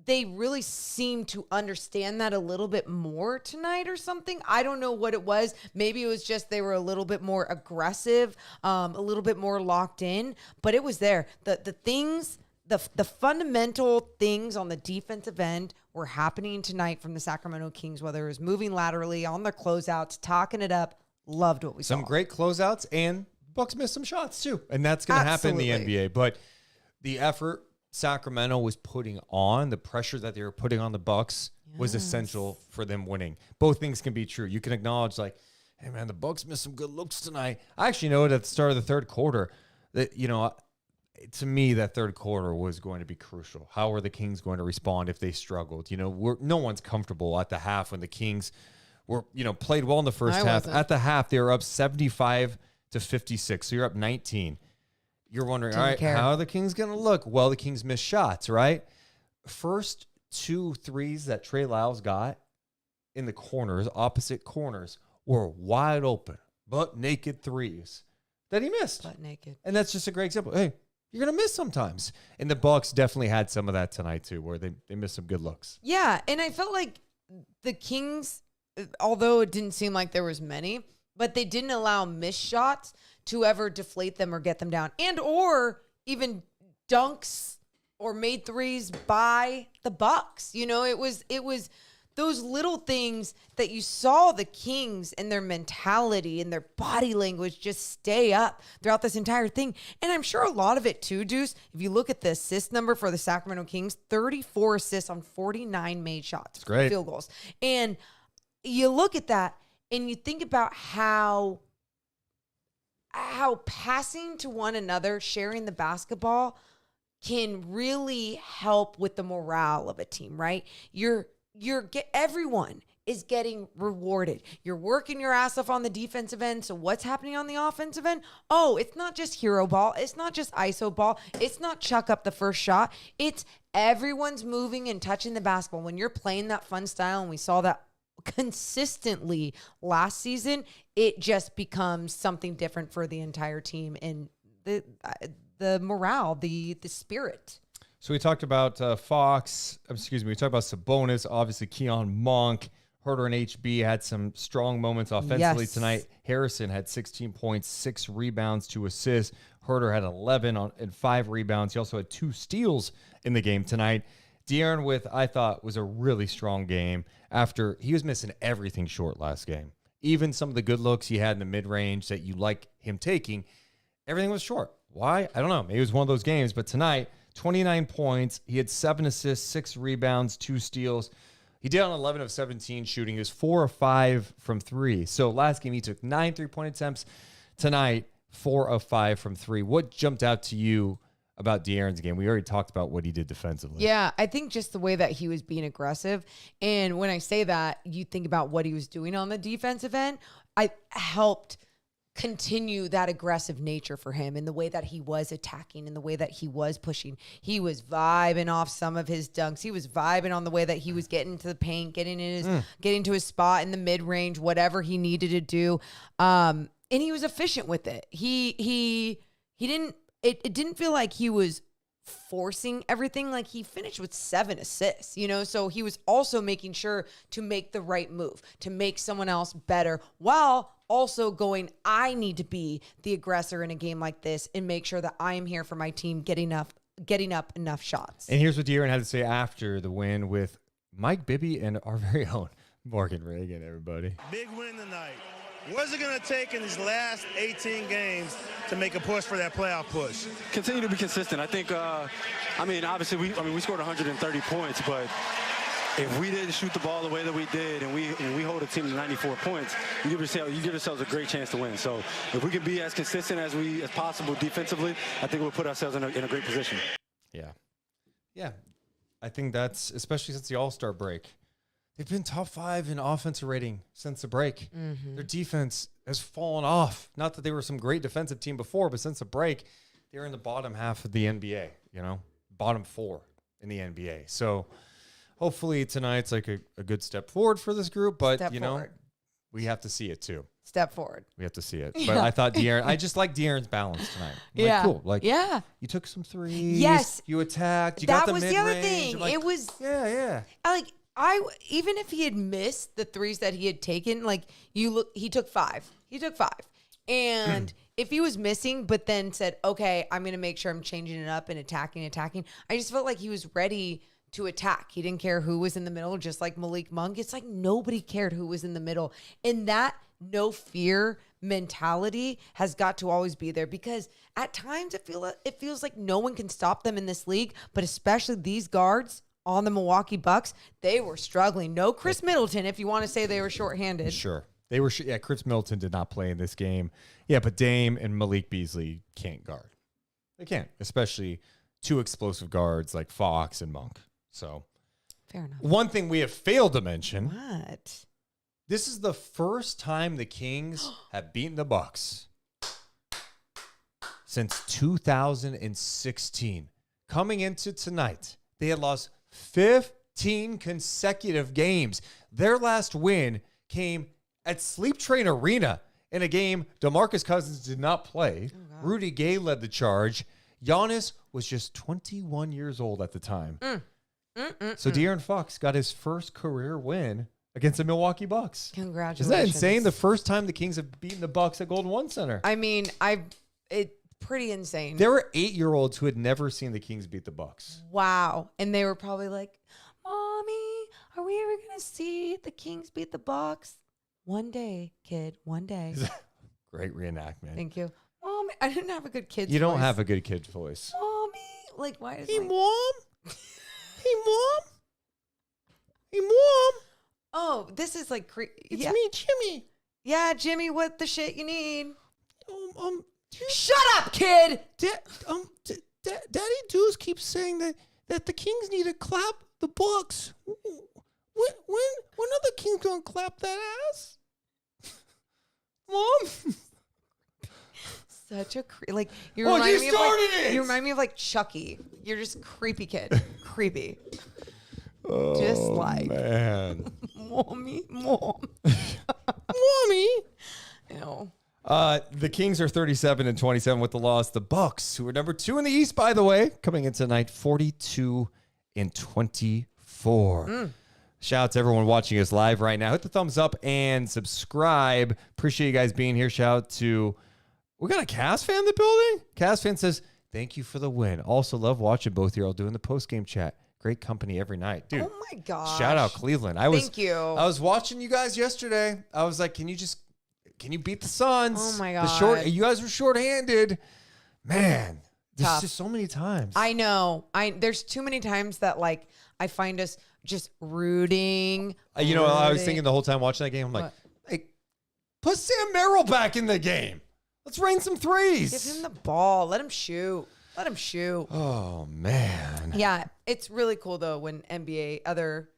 they really seemed to understand that a little bit more tonight or something. I don't know what it was. Maybe it was just they were a little bit more aggressive, a little bit more locked in, but it was there. The fundamental things on the defensive end were happening tonight from the Sacramento Kings, whether it was moving laterally, on their closeouts, talking it up. Loved what we saw. Some great closeouts, and Bucks missed some shots too. And that's going to happen in the NBA. But the effort Sacramento was putting on, the pressure that they were putting on the Bucks was essential for them winning. Both things can be true. You can acknowledge like, hey man, the Bucks missed some good looks tonight. I actually know at the start of the third quarter that, you know, to me, that third quarter was going to be crucial. How were the Kings going to respond if they struggled? You know, no one's comfortable at the half when the Kings were, you know, played well in the first half. At the half, they were up 75 to 56. So you're up 19. You're wondering, all right, how are the Kings going to look? Well, the Kings missed shots, right? First 2 threes that Trey Lyles got in the corners, opposite corners, were wide open, butt naked threes that he missed. Butt naked. And that's just a great example. Hey, you're going to miss sometimes. And the Bucks definitely had some of that tonight too, where they missed some good looks. Yeah, and I felt like the Kings, although it didn't seem like there was many, but they didn't allow missed shots to ever deflate them or get them down, and or even dunks or made threes by the Bucks. You know, it was those little things that you saw the Kings and their mentality and their body language just stay up throughout this entire thing. And I'm sure a lot of it too, Deuce, if you look at the assist number for the Sacramento Kings, 34 assists on 49 made shots. Great. Field goals. And you look at that and you think about how passing to one another, sharing the basketball can really help with the morale of a team, right? Everyone is getting rewarded. You're working your ass off on the defensive end. So what's happening on the offensive end? Oh, it's not just hero ball. It's not just ISO ball. It's not chuck up the first shot. It's everyone's moving and touching the basketball. When you're playing that fun style, and we saw that consistently last season, it just becomes something different for the entire team and the morale, the spirit. So we talked about we talked about Sabonis, obviously Keon Monk. Herter and HB had some strong moments offensively tonight. Harrison had 16 points, 6 rebounds, 2 assists. Herter had 11 and 5 rebounds. He also had 2 steals in the game tonight. De'Aaron I thought, was a really strong game after he was missing everything short last game. Even some of the good looks he had in the mid-range that you like him taking, everything was short. Why? I don't know. Maybe it was one of those games. But tonight, 29 points. He had 7 assists, 6 rebounds, 2 steals. He did on 11 of 17 shooting. He was 4 of 5 from 3. So last game, he took 9 3-point attempts. Tonight, 4 of 5 from 3. What jumped out to you about De'Aaron's game? We already talked about what he did defensively. Yeah, I think just the way that he was being aggressive. And when I say that, you think about what he was doing on the defensive end. I helped continue that aggressive nature for him in the way that he was attacking, in the way that he was pushing. He was vibing off some of his dunks. He was vibing on the way that he was getting to the paint, getting to his spot in the mid-range, whatever he needed to do. And he was efficient with it. He didn't, it didn't feel like he was forcing everything. Like, he finished with 7 assists, so he was also making sure to make the right move, to make someone else better, while also going, I need to be the aggressor in a game like this and make sure that I am here for my team, getting up enough shots. And here's what De'Aaron had to say after the win with Mike Bibby and our very own Morgan Reagan, everybody. Big win tonight. What's it going to take in these last 18 games to make a push for that playoff push? Continue to be consistent. I think, obviously, we scored 130 points, but if we didn't shoot the ball the way that we did and we hold a team to 94 points, you give yourselves a great chance to win. So if we can be as consistent as possible defensively, I think we'll put ourselves in a great position. Yeah. I think that's, especially since the All-Star break, they've been top 5 in offensive rating since the break. Mm-hmm. Their defense has fallen off. Not that they were some great defensive team before, but since the break, they're in the bottom half of the NBA, bottom 4 in the NBA. So hopefully tonight's like a good step forward for this group, but we have to see it too. Step forward. We have to see it. But I thought I just like De'Aaron's balance tonight. Cool. You took some threes. Yes. You attacked. You got the mid-range. That was the other thing. It was. Yeah. Even if he had missed the threes that he had taken, he took 5. And if he was missing, but then said, okay, I'm going to make sure I'm changing it up and attacking, I just felt like he was ready to attack. He didn't care who was in the middle, just like Malik Monk. It's like nobody cared who was in the middle. And that no fear mentality has got to always be there, because at times it feels like no one can stop them in this league, but especially these guards on the Milwaukee Bucks, they were struggling. No Chris Middleton, if you want to say they were shorthanded. Sure. They were. Chris Middleton did not play in this game. Yeah, but Dame and Malik Beasley can't guard. They can't, especially 2 explosive guards like Fox and Monk. So, fair enough. One thing we have failed to mention. What? This is the first time the Kings have beaten the Bucks since 2016. Coming into tonight, they had lost 15 consecutive games. Their last win came at Sleep Train Arena in a game DeMarcus Cousins did not play. Oh, Rudy Gay led the charge. Giannis was just 21 years old at the time. So De'Aaron Fox got his first career win against the Milwaukee Bucks. Congratulations. Isn't that insane? The first time the Kings have beaten the Bucks at Golden One Center. I mean, it's pretty insane. There were 8-year-olds who had never seen the Kings beat the Bucks. Wow. And they were probably like, Mommy, are we ever going to see the Kings beat the Bucks? One day, kid, one day. Great reenactment. Thank you. Mommy, I didn't have a good kid's voice. You don't have a good kid's voice. Mommy, why is Mom? Hey, Mom? Hey, Mom? Oh, this is like It's me, Jimmy. Yeah, Jimmy, what the shit you need? Shut up, kid. Daddy Deuce keeps saying that the Kings need to clap the Bucks. When are the Kings gonna clap that ass? Mom? Such a like you Oh, remind you me started of like, it! You remind me of like Chucky. You're just creepy kid. Creepy. Just like man. Mommy, mom. Mommy. Ew. The Kings are 37-27 with the loss. The Bucks, who are number 2 in the East, by the way, coming in tonight 42-24. Shout out to everyone watching us live right now. Hit the thumbs up and subscribe. Appreciate you guys being here. Shout out to, we got a Cavs fan in the building. Cavs fan says, thank you for the win. Also love watching both of you all doing the post-game chat. Great company every night. Dude, oh my gosh. Shout out Cleveland. Thank you. I was watching you guys yesterday. I was like, can you beat the Suns? Oh my God. You guys were shorthanded. Man, there's Tough. just so many times. I know. There's too many times that like I find us just rooting. I was thinking the whole time watching that game, I'm like, hey, put Sam Merrill back in the game. Let's rain some threes. Give him the ball. Let him shoot. Let him shoot. Oh, man. Yeah, it's really cool though when other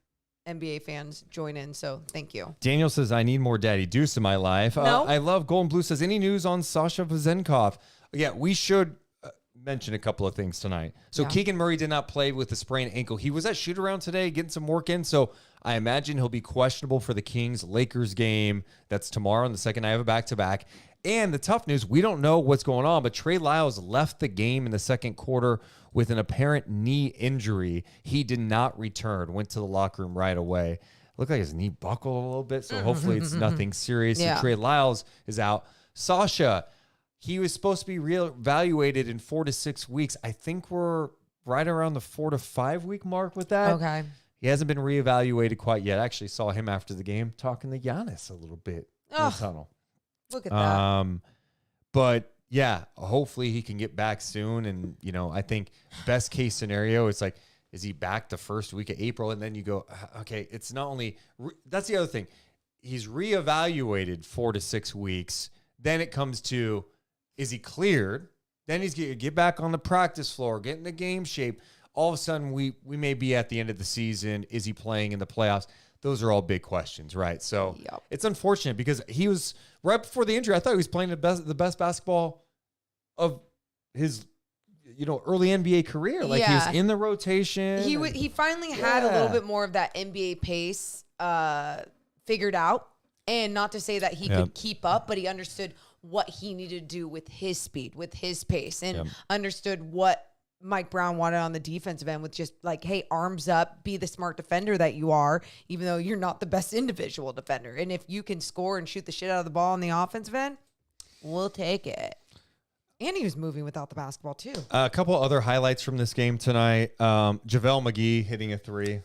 NBA fans join in. So thank you. Daniel says, I need more Daddy Deuce in my life. No. I love Golden Blue says, any news on Sasha Vezenkov? Yeah, we should mention a couple of things tonight. So Yeah. Keegan Murray did not play with a sprained ankle. He was at shoot around today getting some work in. So I imagine he'll be questionable for the Kings-Lakers game. That's tomorrow on the second night of a back-to-back. And the tough news, we don't know what's going on, but Trey Lyles left the game in the second quarter with an apparent knee injury. He did not return, went to the locker room right away. Looked like his knee buckled a little bit, so hopefully it's nothing serious. Yeah. So Trey Lyles is out. Sasha, he was supposed to be reevaluated in 4 to 6 weeks. I think we're right around the 4 to 5 week mark with that. Okay. He hasn't been reevaluated quite yet. I actually saw him after the game talking to Giannis a little bit in the tunnel. Look at that. But yeah, hopefully he can get back soon. And, I think best case scenario, it's like, is he back the first week of April? And then you go, okay, it's not only, that's the other thing. He's reevaluated 4 to 6 weeks. Then it comes to, is he cleared? Then he's going to get back on the practice floor, get into game shape. All of a sudden, we may be at the end of the season. Is he playing in the playoffs? Those are all big questions, right? So It's unfortunate because he was right before the injury. I thought he was playing the best basketball of his, early NBA career. Like he was in the rotation. He finally had a little bit more of that NBA pace figured out, and not to say that he could keep up, but he understood what he needed to do with his speed, with his pace, and understood what Mike Brown wanted on the defensive end with just like, hey, arms up, be the smart defender that you are, even though you're not the best individual defender. And if you can score and shoot the shit out of the ball on the offensive end, we'll take it. And he was moving without the basketball too. A couple other highlights from this game tonight. JaVale McGee hitting a 3.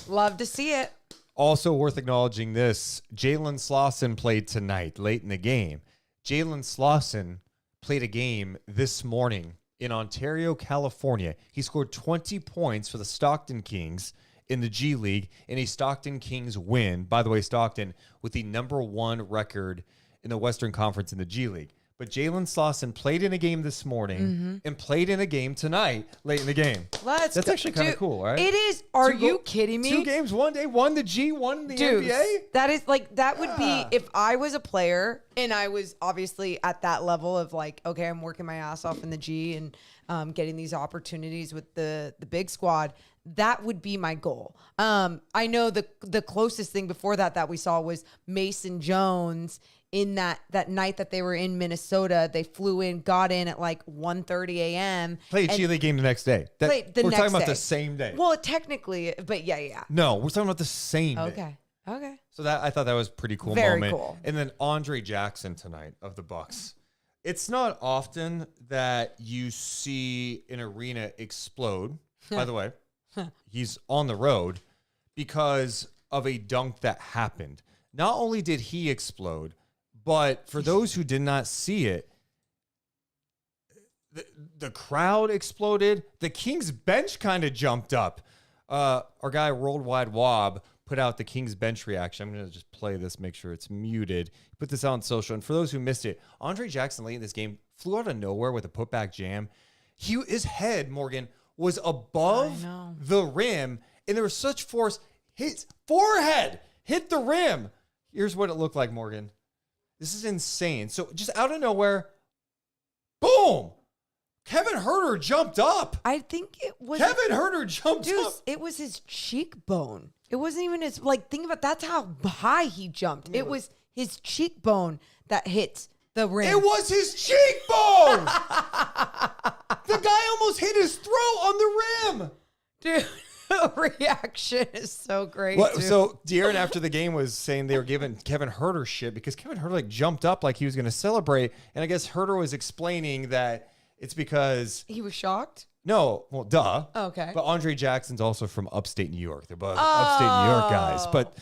Love to see it. Also worth acknowledging this, Jalen Slawson played tonight, late in the game. Jalen Slawson played a game this morning in Ontario, California. He scored 20 points for the Stockton Kings in the G League in a Stockton Kings win. By the way, Stockton with the #1 record in the Western Conference in the G League. But Jalen Slawson played in a game this morning and played in a game tonight, late in the game. That's actually kind of cool, right? It is. Are you kidding me? 2 games, one day, one the G, one in the Dude, NBA. that is like, that would be if I was a player and I was obviously at that level of like, okay, I'm working my ass off in the G and getting these opportunities with the big squad. That would be my goal. I know the closest thing before that we saw was Mason Jones in that night that they were in Minnesota. They flew in, got in at like 1:30 a.m. Played a G League game the next day. Played the we're next talking about day. the same day. Well, technically, but yeah. No, we're talking about the same day. Okay. So I thought that was a pretty cool Very moment. cool. And then Andre Jackson tonight of the Bucks. It's not often that you see an arena explode. By the way, he's on the road because of a dunk that happened. Not only did he explode, but for those who did not see it, the crowd exploded. The Kings bench kind of jumped up. Our guy Worldwide Wob put out the Kings bench reaction. I'm going to just play this, make sure it's muted. Put this out on social. And for those who missed it, Andre Jackson late in this game flew out of nowhere with a putback jam. His head, Morgan, was above the rim, and there was such force. His forehead hit the rim. Here's what it looked like, Morgan. This is insane. So just out of nowhere, boom! Kevin Huerter jumped up. I think it was Kevin Huerter jumped up. It was his cheekbone. It wasn't even his think about that's how high he jumped. It was his cheekbone that hit the rim. It was his cheekbone. The guy almost hit his throat on the rim. Dude, the reaction is so great. So De'Aaron after the game was saying they were giving Kevin Huerter shit because Kevin Huerter jumped up like he was going to celebrate, and I guess Huerter was explaining that it's because he was shocked. No, well, duh. Okay. But Andre Jackson's also from upstate New York. They're both upstate New York guys. But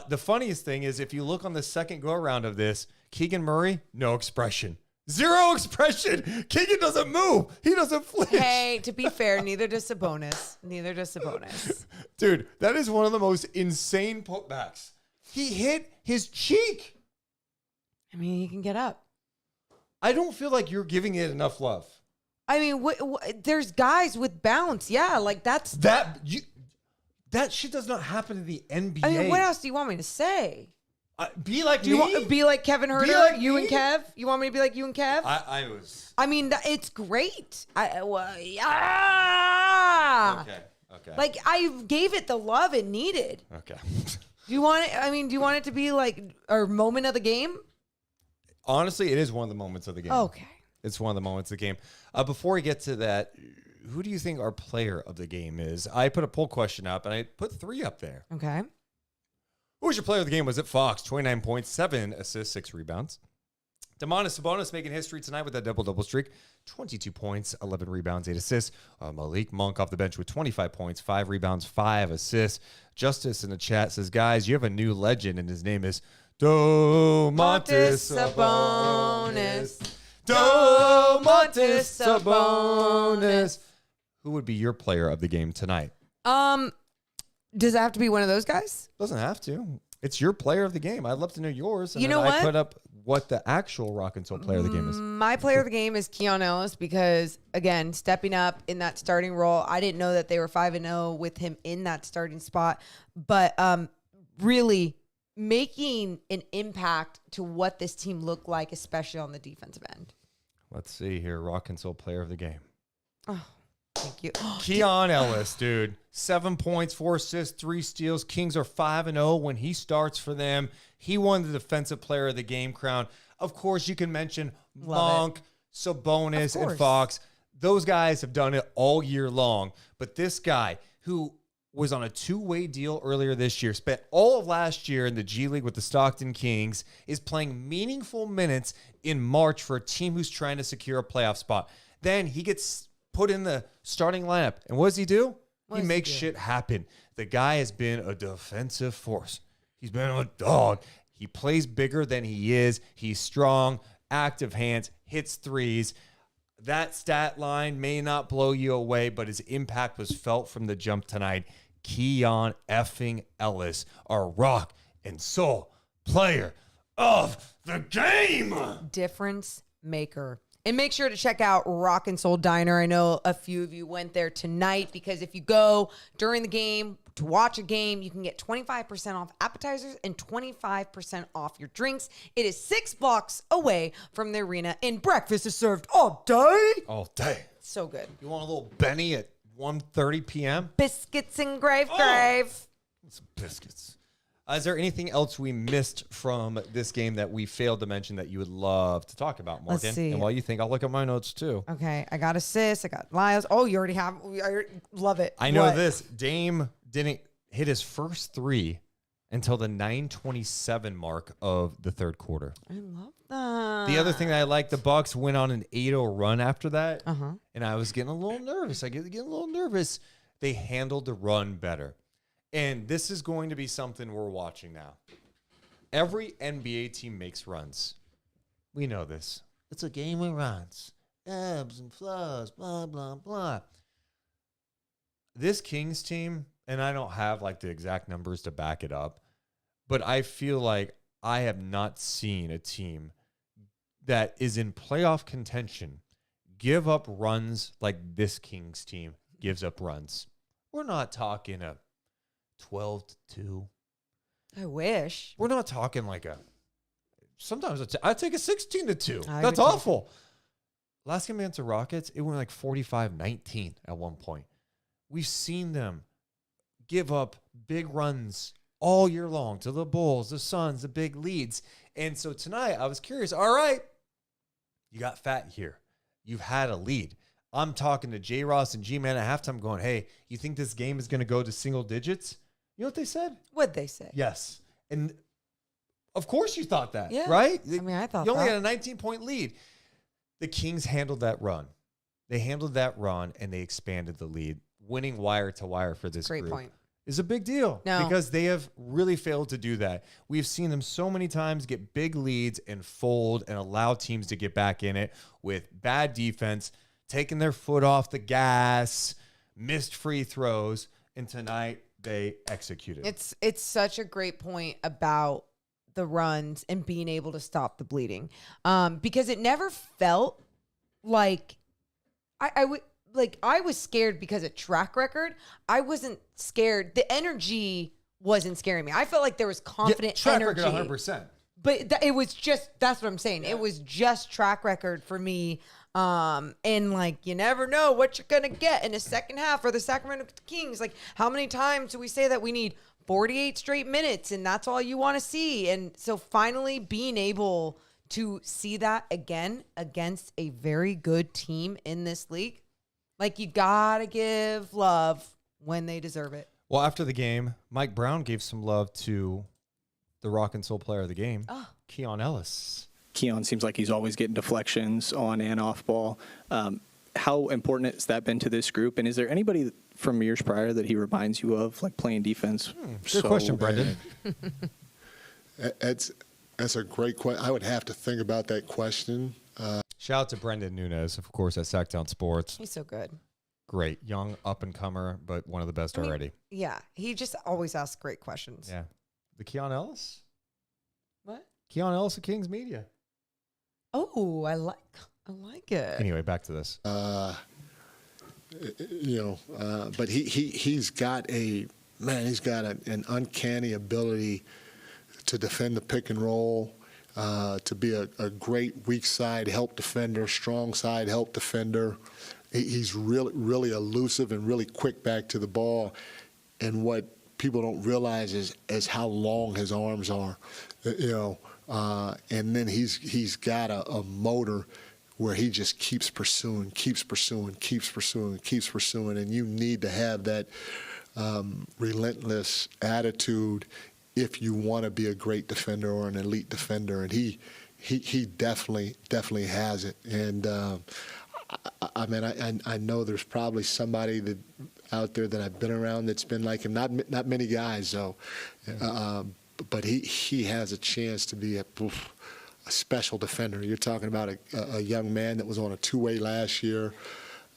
the funniest thing is if you look on the second go around of this, Keegan Murray, no expression. Zero expression. Keegan doesn't move. He doesn't flinch. Hey, to be fair, neither does Sabonis. Dude, that is one of the most insane putbacks. He hit his cheek. I mean, he can get up. I don't feel like you're giving it enough love. I mean, there's guys with bounce. Yeah, that's... That shit does not happen in the NBA. I mean, what else do you want me to say? Be like do you want to be like Kevin Huerter? Like you and Kev? You want me to be like you and Kev? I mean, it's great. Okay. I gave it the love it needed. Okay. Do you want it? I mean, do you want it to be like our moment of the game? Honestly, it is one of the moments of the game. Okay. It's one of the moments of the game. Before we get to that, who do you think our player of the game is? I put a poll question up, and I put 3 up there. Okay. Who was your player of the game? Was it Fox? 29 points, 7 assists, 6 rebounds. Domantas Sabonis making history tonight with that double-double streak. 22 points, 11 rebounds, 8 assists. Malik Monk off the bench with 25 points, 5 rebounds, 5 assists. Justice in the chat says, guys, you have a new legend, and his name is Domantas Sabonis. Domantas Sabonis. Who would be your player of the game tonight? Does it have to be one of those guys? Doesn't have to. It's your player of the game. I'd love to know yours. And you know what? I put up what the actual Rock and Soul player of the game is. My player of the game is Keon Ellis because, again, stepping up in that starting role. I didn't know that they were 5-0 with him in that starting spot, but really making an impact to what this team looked like, especially on the defensive end. Let's see here. Rock and Soul player of the game. Oh, thank you. Keon Ellis, dude. 7 points, 4 assists, 3 steals. Kings are 5-0 when he starts for them. He won the defensive player of the game crown. Of course, you can mention Monk, Sabonis, and Fox. Those guys have done it all year long. But this guy who was on a 2-way deal earlier this year, spent all of last year in the G League with the Stockton Kings, is playing meaningful minutes in March for a team who's trying to secure a playoff spot. Then he gets put in the starting lineup. And what does he do? He makes shit happen. The guy has been a defensive force. He's been a dog. He plays bigger than he is. He's strong, active hands, hits threes. That stat line may not blow you away, but his impact was felt from the jump tonight. Keon effing Ellis, our Rock and Soul player of the game. Difference maker. And make sure to check out Rock and Soul Diner. I know a few of you went there tonight because if you go during the game to watch a game, you can get 25% off appetizers and 25% off your drinks. It is 6 blocks away from the arena, and breakfast is served all day. All day. So good. You want a little Benny at 1:30 p.m.? Biscuits and grave. Some biscuits. Is there anything else we missed from this game that we failed to mention that you would love to talk about, Morgan? Let's see. And while you think, I'll look at my notes too. Okay, I got assists. I got Lyles. Oh, you already have. Love it. I know this. Dame didn't hit his first 3 until the 9:27 mark of the third quarter. I love that. The other thing that I like, the Bucks went on an 8-0 run after that, Uh-huh. and I was getting a little nervous. They handled the run better. And this is going to be something we're watching now. Every NBA team makes runs. We know this. It's a game of runs. Ebbs and flows, blah, blah, blah. This Kings team and I don't have like the exact numbers to back it up, but I feel like I have not seen a team that is in playoff contention give up runs like this Kings team gives up runs. We're not talking a 12-2. I wish. We're not talking like sometimes I'd take a 16-2. I That's would awful. Last game against the Rockets, it went like 45-19 at one point. We've seen them give up big runs all year long to the Bulls, the Suns, the big leads. And so tonight I was curious. All right, you got fat here. You've had a lead. I'm talking to J. Ross and G-Man at halftime going, hey, you think this game is going to go to single digits? You know what they said? What'd they say? Yes. And of course you thought that, Yeah. right? I mean, I thought you only that. had a 19-point lead. The Kings handled that run. They handled that run, and they expanded the lead. Winning wire to wire for this Great group point. is a big deal because they have really failed to do that. We've seen them so many times get big leads and fold and allow teams to get back in it with bad defense, taking their foot off the gas, missed free throws, and tonight they executed. It's such a great point about the runs and being able to stop the bleeding, because it never felt like I was scared because of track record. I wasn't scared. The energy wasn't scaring me. I felt like there was confident track energy. record 100%. But it was just, that's what I'm saying. Yeah. It was just track record for me. And like, you never know what you're going to get in the second half for the Sacramento Kings. Like, how many times do we say that we need 48 straight minutes and that's all you want to see? And so finally being able to see that again against a very good team in this league, like, you got to give love when they deserve it. Well, after the game, Mike Brown gave some love to the rock and soul player of the game, Keon Ellis. Keon seems like he's always getting deflections on and off ball. How important has that been to this group? And is there anybody from years prior that he reminds you of, like playing defense? Good question, Brendan. That's a great question. I would have to think about that question. Shout out to Brendan Nunes, of course, at Sacktown Sports. He's so good. Great. Young up-and-comer, but one of the best already. Yeah. He just always asks great questions. Yeah. The Keon Ellis? What? Keon Ellis of Kings Media. Oh, I like it. Anyway, back to this. But he's got an uncanny ability to defend the pick and roll, to be a great weak side help defender, strong side help defender. He's really, really elusive and really quick back to the ball. And what people don't realize is how long his arms are, and then he's got a motor where he just keeps pursuing, and you need to have that relentless attitude if you want to be a great defender or an elite defender, and he definitely has it. And I know there's probably somebody that out there that I've been around that's been like him. Not many guys though, but he has a chance to be a special defender. You're talking about a young man that was on a two-way last year.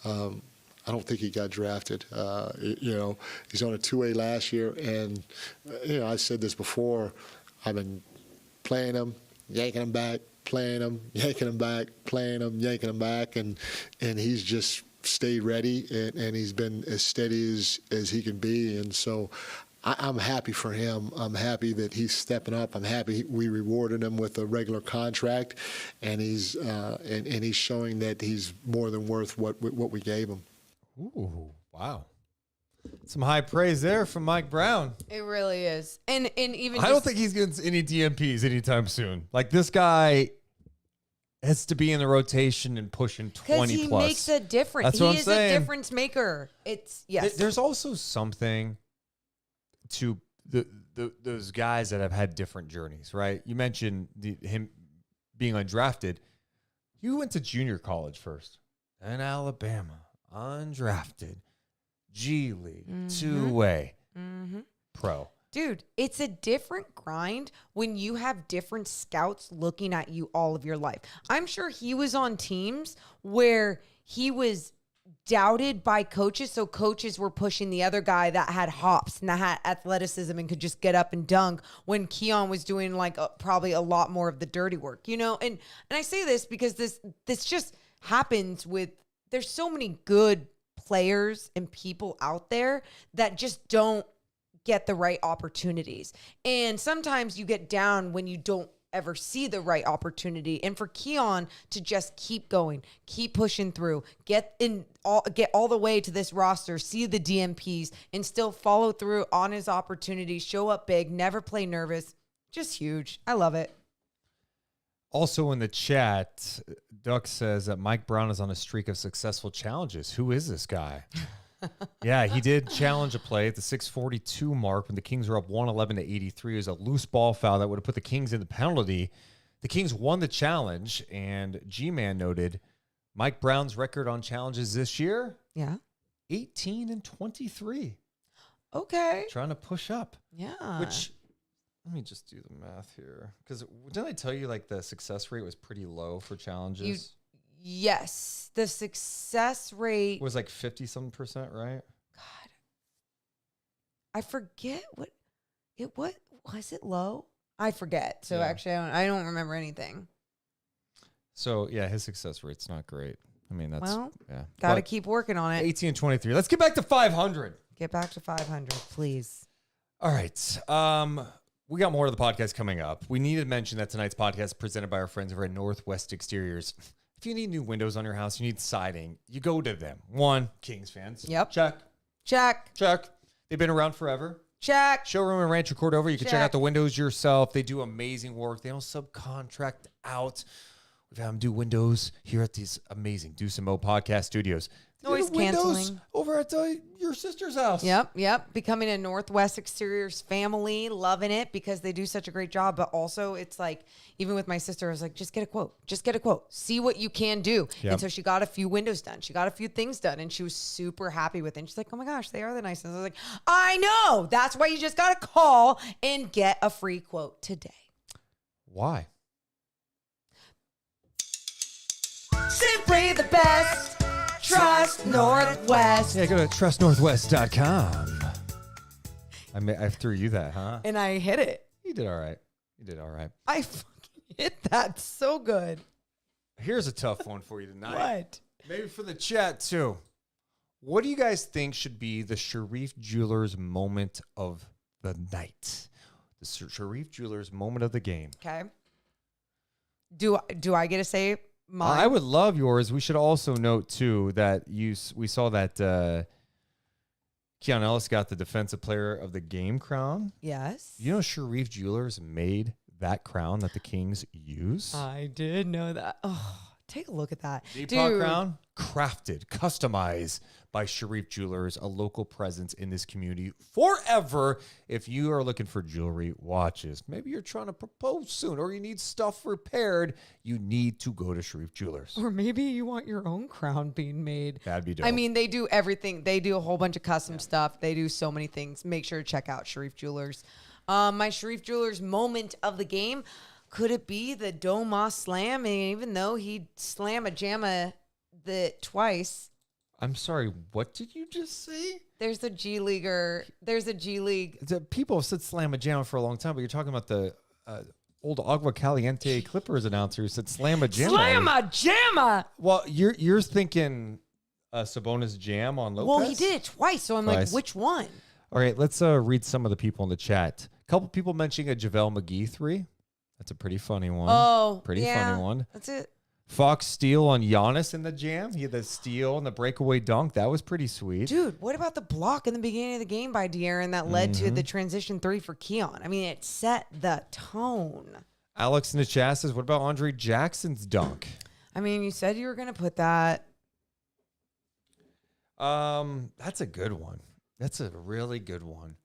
I don't think he got drafted. He's on a two-way last year, and I said this before. I've been playing him, yanking him back, playing him, yanking him back, playing him, yanking him back, and he's just stayed ready, and he's been as steady as he can be. And so I'm happy for him. I'm happy that he's stepping up. I'm happy we rewarded him with a regular contract, and he's showing that he's more than worth what we gave him. Ooh, wow. Some high praise there from Mike Brown. It really is. And even I don't think he's getting any DMPs anytime soon. Like, this guy has to be in the rotation and pushing 20 plus. Because he makes a difference. That's what I'm He is saying. a difference maker. Yes. There's also something to those guys that have had different journeys, right? You mentioned him being undrafted. You went to junior college first, in Alabama, undrafted, G League, two-way, pro. Dude, it's a different grind when you have different scouts looking at you all of your life. I'm sure he was on teams where he was doubted by coaches. So coaches were pushing the other guy that had hops and that had athleticism and could just get up and dunk, when Keon was doing like probably a lot more of the dirty work, you know? And I say this because this just happens with, there's so many good players and people out there that just don't get the right opportunities. And sometimes you get down when you don't ever see the right opportunity. And for Keon to just keep going, keep pushing through, get all the way to this roster, see the DMPs, and still follow through on his opportunities, show up big, never play nervous. Just huge. I love it. Also in the chat, Duck says that Mike Brown is on a streak of successful challenges. Who is this guy? Yeah, he did challenge a play at the 6:42 mark when the Kings were up 111-83. It was a loose ball foul that would have put the Kings in the penalty. The Kings won the challenge, and G-Man noted Mike Brown's record on challenges this year, 18-23. Okay. Trying to push up. Yeah. Which, let me just do the math here. Because didn't I tell you like the success rate was pretty low for challenges? Yes, the success rate Was like 50-something%, right? God, I forget what was it low? I forget. So actually, I don't remember anything. So yeah, his success rate's not great. I mean, that's Got to keep working on it. 18-23. Let's get back to 500. Get back to 500, please. All right. We got more of the podcast coming up. We need to mention that tonight's podcast is presented by our friends over at Northwest Exteriors. If you need new windows on your house, you need siding, you go to them. One, Kings fans. Yep. Check. They've been around forever. Check. Showroom in Rancho Cordova. You can check out the windows yourself. They do amazing work. They don't subcontract out. We've had them do windows here at these amazing Deuce and Mo podcast studios. Noise canceling. Over at your sister's house. Yep. Becoming a Northwest Exteriors family, loving it because they do such a great job. But also, it's like, even with my sister, I was like, just get a quote. See what you can do. Yep. And so she got a few windows done. She got a few things done, and she was super happy with it. And she's like, oh my gosh, they are the nicest. I was like, I know. That's why you just got to call and get a free quote today. Why? Simply the best. Trust Northwest. Yeah, go to trustnorthwest.com. I threw you that, huh? And I hit it. You did all right. I fucking hit that so good. Here's a tough one for you tonight. What? Maybe for the chat, too. What do you guys think should be the Sharif Jewelers moment of the night? The Sharif Jewelers moment of the game. Okay. Do I get to say mine? I would love yours. We should also note, too, that we saw that Keon Ellis got the Defensive Player of the Game crown. Yes. You know Sharif Jewelers made that crown that the Kings use? I did know that. Oh, take a look at that. Deepak crown, crafted, customized by Sharif Jewelers, a local presence in this community forever. If you are looking for jewelry, watches, maybe you're trying to propose soon, or you need stuff repaired, you need to go to Sharif Jewelers. Or maybe you want your own crown being made. That'd be dope. I mean, they do everything. They do a whole bunch of custom stuff. They do so many things. Make sure to check out Sharif Jewelers. My Sharif Jewelers moment of the game, could it be the Domas slam? And even though he slammed a jamma twice. I'm sorry, what did you just say? There's a G Leaguer. There's a G League. People have said slam a jamma for a long time, but you're talking about the old Agua Caliente Clippers announcer who said slam a jamma. Slam a jamma! Well, you're thinking Sabonis jam on Lopez? Well, he did it twice, so I'm like, which one? All right, let's read some of the people in the chat. A couple people mentioning a JaVale McGee 3. That's a pretty funny one. Oh, pretty funny one. That's it. Fox steal on Giannis in the jam. He had the steal and the breakaway dunk. That was pretty sweet. Dude, what about the block in the beginning of the game by De'Aaron that led to the transition 3 for Keon? I mean, it set the tone. Alex in the chat says, what about Andre Jackson's dunk? I mean, you said you were going to put that. That's a good one. That's a really good one.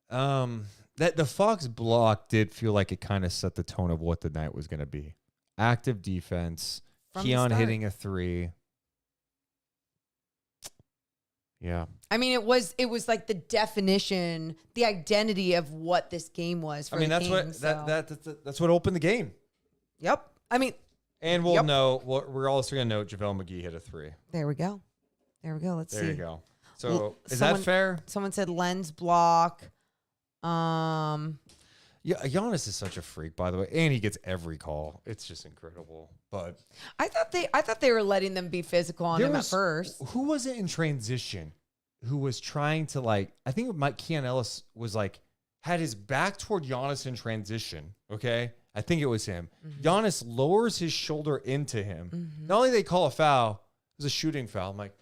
That the Fox block did feel like it kind of set the tone of what the night was going to be. Active defense, From Keon hitting a 3. Yeah. I mean, it was like the definition, the identity of what this game was for the Kings. That's what opened the game. Yep. I mean, and we'll know. We're also going to note JaVale McGee hit a 3. There we go. There we go. Let's see. There you go. So Well, is that fair? Someone said lens block. Yeah, Giannis is such a freak, by the way, and he gets every call. It's just incredible. But I thought they were letting them be physical on him at first. Who was it in transition who was trying to I think Keon Ellis was had his back toward Giannis in transition. Okay, I think it was him. Giannis lowers his shoulder into him. Not only they call a foul, it was a shooting foul. I'm like,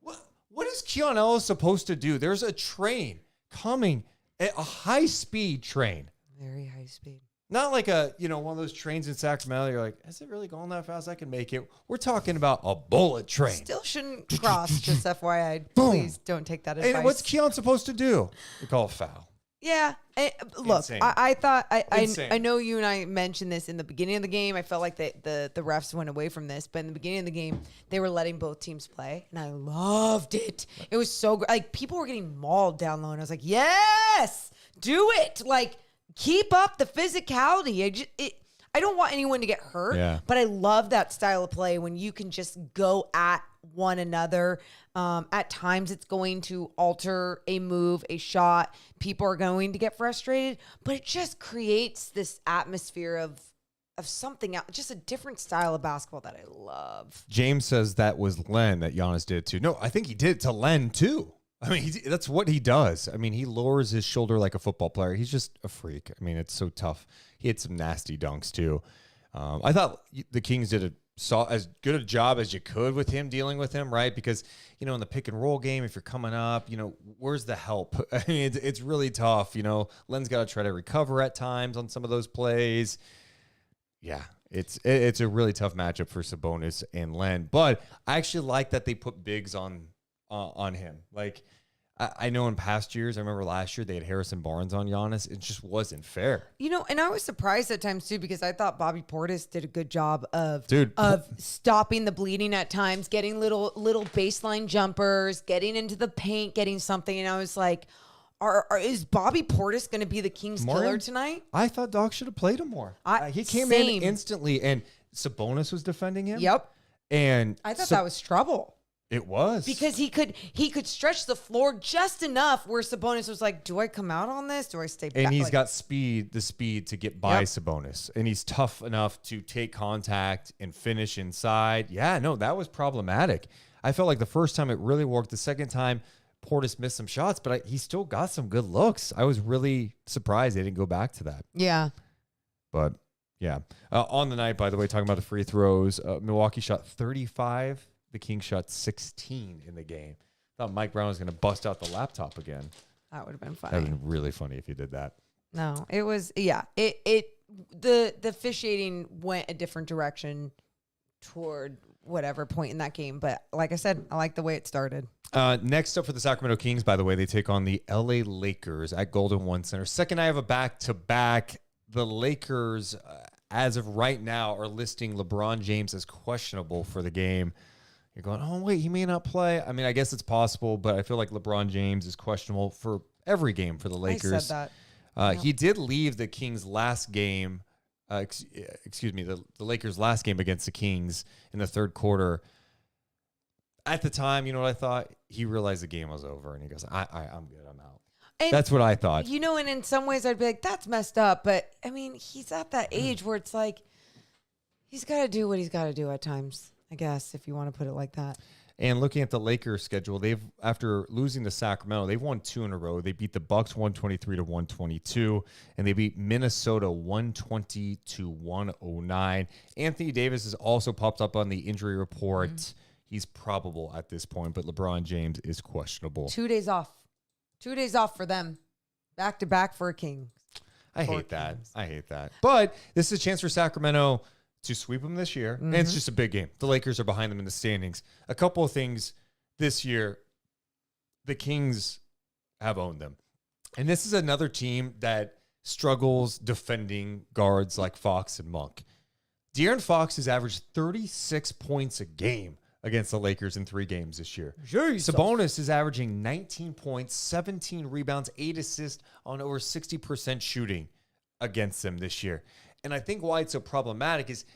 what is Keon Ellis supposed to do? There's a train coming, a high speed train. Very high speed. Not like one of those trains in Sacramento. You're like, is it really going that fast? I can make it. We're talking about a bullet train. Still shouldn't cross, just FYI. Please don't take that advice. And what's Keon supposed to do? We call a foul. Yeah. Look, Insane. I thought, Insane. I know you and I mentioned this in the beginning of the game. I felt like the refs went away from this, but in the beginning of the game, they were letting both teams play, and I loved it. It was so great. People were getting mauled down low, and I was like, yes, do it. Keep up the physicality. I don't want anyone to get hurt, but I love that style of play when you can just go at one another. At times, it's going to alter a move, a shot. People are going to get frustrated, but it just creates this atmosphere of something else, just a different style of basketball that I love. James says that was Len that Giannis did too. No, I think he did it to Len too. I mean, that's what he does. I mean, he lowers his shoulder like a football player. He's just a freak. I mean, it's so tough. He had some nasty dunks too. I thought the Kings did as good a job as you could with him, dealing with him, right? Because, in the pick and roll game, if you're coming up, where's the help? I mean, it's really tough. Len's got to try to recover at times on some of those plays. Yeah, it's a really tough matchup for Sabonis and Len. But I actually like that they put bigs on him. I know in past years, I remember last year they had Harrison Barnes on Giannis. It just wasn't fair. And I was surprised at times too, because I thought Bobby Portis did a good job of stopping the bleeding at times, getting little baseline jumpers, getting into the paint, getting something. And I was like, is Bobby Portis going to be the Kings killer tonight? I thought Doc should have played him more. He came in instantly, and Sabonis was defending him. Yep. And I thought that was trouble. It was. Because he could stretch the floor just enough where Sabonis was like, do I come out on this? Do I stay back? And he's got the speed to get by Sabonis. And he's tough enough to take contact and finish inside. Yeah, no, that was problematic. I felt like the first time it really worked. The second time, Portis missed some shots, but he still got some good looks. I was really surprised they didn't go back to that. Yeah. But, yeah. On the night, by the way, talking about the free throws, Milwaukee shot 35. The Kings shot 16 in the game. Thought Mike Brown was going to bust out the laptop again. That would have been funny. That would have been really funny if he did that. No, it was, the officiating went a different direction toward whatever point in that game. But like I said, I like the way it started. Next up for the Sacramento Kings, by the way, they take on the LA Lakers at Golden One Center. Second night of a back-to-back. The Lakers, as of right now, are listing LeBron James as questionable for the game. You're going, oh, wait, he may not play. I mean, I guess it's possible, but I feel like LeBron James is questionable for every game for the Lakers. I said that. He did leave the Kings' last game, the Lakers' last game against the Kings in the third quarter. At the time, you know what I thought? He realized the game was over, and he goes, I'm good, I'm out. And, that's what I thought. And in some ways I'd be like, that's messed up. But, I mean, he's at that age where it's like, he's got to do what he's got to do at times, I guess, if you want to put it like that. And looking at the Lakers schedule, after losing to Sacramento, they've won 2 in a row. They beat the Bucks 123-122, and they beat Minnesota 120-109. Anthony Davis has also popped up on the injury report. Mm-hmm. He's probable at this point, but LeBron James is questionable. 2 days off. 2 days off for them. Back to back for a King. I hate that. But this is a chance for Sacramento to sweep them this year. Mm-hmm. And it's just a big game. The Lakers are behind them in the standings. A couple of things this year, the Kings have owned them. And this is another team that struggles defending guards like Fox and Monk. De'Aaron Fox has averaged 36 points a game against the Lakers in 3 games this year. Jesus. Sabonis is averaging 19 points, 17 rebounds, 8 assists on over 60% shooting against them this year. And I think why it's so problematic is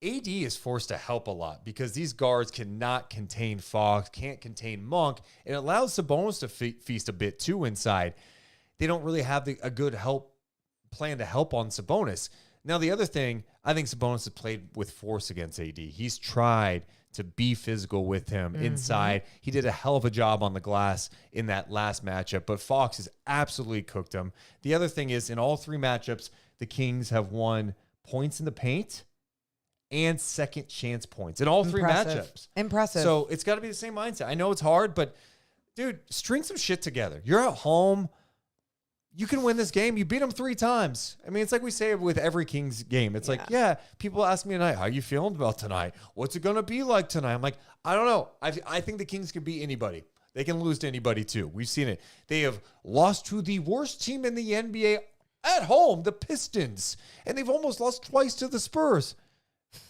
AD is forced to help a lot because these guards cannot contain Fox, can't contain Monk. It allows Sabonis to feast a bit too inside. They don't really have a good plan to help on Sabonis. Now, the other thing, I think Sabonis has played with force against AD. He's tried to be physical with him inside. He did a hell of a job on the glass in that last matchup, but Fox has absolutely cooked him. The other thing is, in all 3 matchups, the Kings have won points in the paint and second chance points in all 3 matchups. Impressive. So it's got to be the same mindset. I know it's hard, but dude, string some shit together. You're at home. You can win this game. You beat them 3 times. I mean, it's like we say with every Kings game. It's like, yeah, people ask me tonight, how you feeling about tonight? What's it going to be like tonight? I'm like, I don't know. I think the Kings can beat anybody. They can lose to anybody too. We've seen it. They have lost to the worst team in the NBA at home, the Pistons. And they've almost lost twice to the Spurs.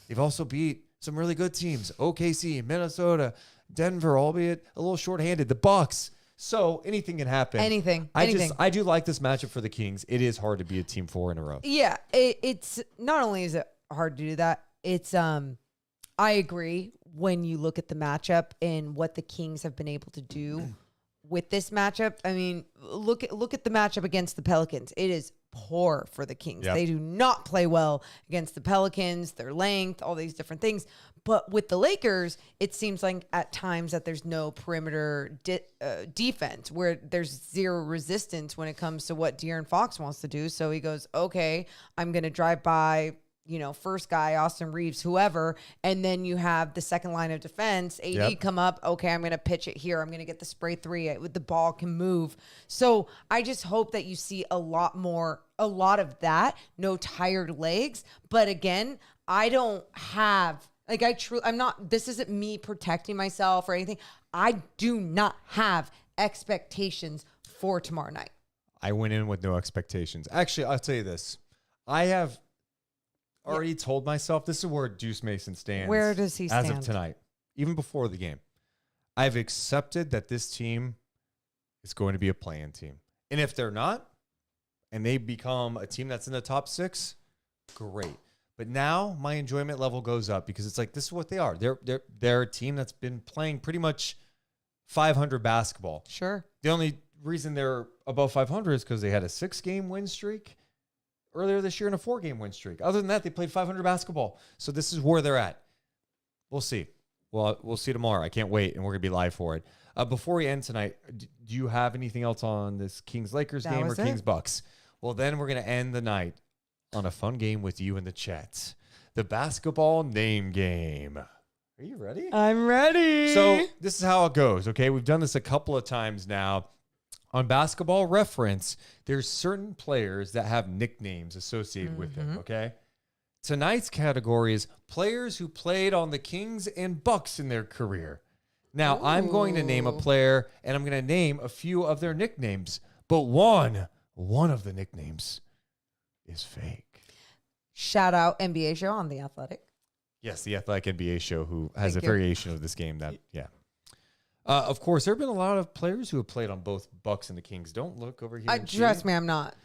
They've also beat some really good teams. OKC, Minnesota, Denver, albeit a little shorthanded. The Bucks. So anything can happen. Anything. I do like this matchup for the Kings. It is hard to be a team 4 in a row. Yeah, it's not only is it hard to do that, it's I agree when you look at the matchup and what the Kings have been able to do with this matchup. I mean, look at the matchup against the Pelicans. It is poor for the Kings. Yep. They do not play well against the Pelicans, their length, all these different things. But with the Lakers, it seems like at times that there's no perimeter defense, where there's zero resistance when it comes to what De'Aaron Fox wants to do. So he goes, okay, I'm going to drive by, first guy, Austin Reeves, whoever, and then you have the second line of defense, AD come up, okay, I'm going to pitch it here. I'm going to get the spray 3. The ball can move. So I just hope that you see a lot of that, no tired legs. But again, I don't have... I'm not, this isn't me protecting myself or anything. I do not have expectations for tomorrow night. I went in with no expectations. Actually, I'll tell you this. I have already told myself this is where Deuce Mason stands. Where does he stand? As of tonight, even before the game. I've accepted that this team is going to be a play-in team. And if they're not, and they become a team that's in the top 6, great. But now my enjoyment level goes up because it's like, this is what they are. They're a team that's been playing pretty much 500 basketball. Sure. The only reason they're above 500 is because they had a 6-game win streak earlier this year and a 4-game win streak. Other than that, they played 500 basketball. So this is where they're at. We'll see. Well, we'll see tomorrow. I can't wait, and we're going to be live for it. Before we end tonight, do you have anything else on this Kings-Lakers game or Kings-Bucks? Well, then we're going to end the night on a fun game with you in the chat. The Basketballl Name Game. Are you ready? I'm ready. So this is how it goes, okay? We've done this a couple of times now. On Basketball Reference, there's certain players that have nicknames associated with them, okay? Tonight's category is players who played on the Kings and Bucks in their career. Now, I'm going to name a player, and I'm going to name a few of their nicknames. But one of the nicknames is fake. Shout out NBA show on The Athletic. Yes, The Athletic NBA show, who has a variation of this game. Of course, there have been a lot of players who have played on both Bucks and the Kings. Don't look over here. Trust me, I'm not.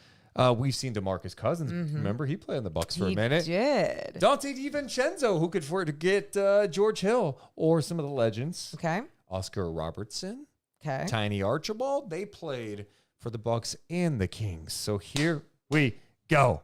We've seen DeMarcus Cousins. Remember, he played on the Bucks for a minute. He did. Dante DiVincenzo, who could forget George Hill or some of the legends. Okay. Oscar Robertson. Okay. Tiny Archibald. They played for the Bucks and the Kings. So here we go.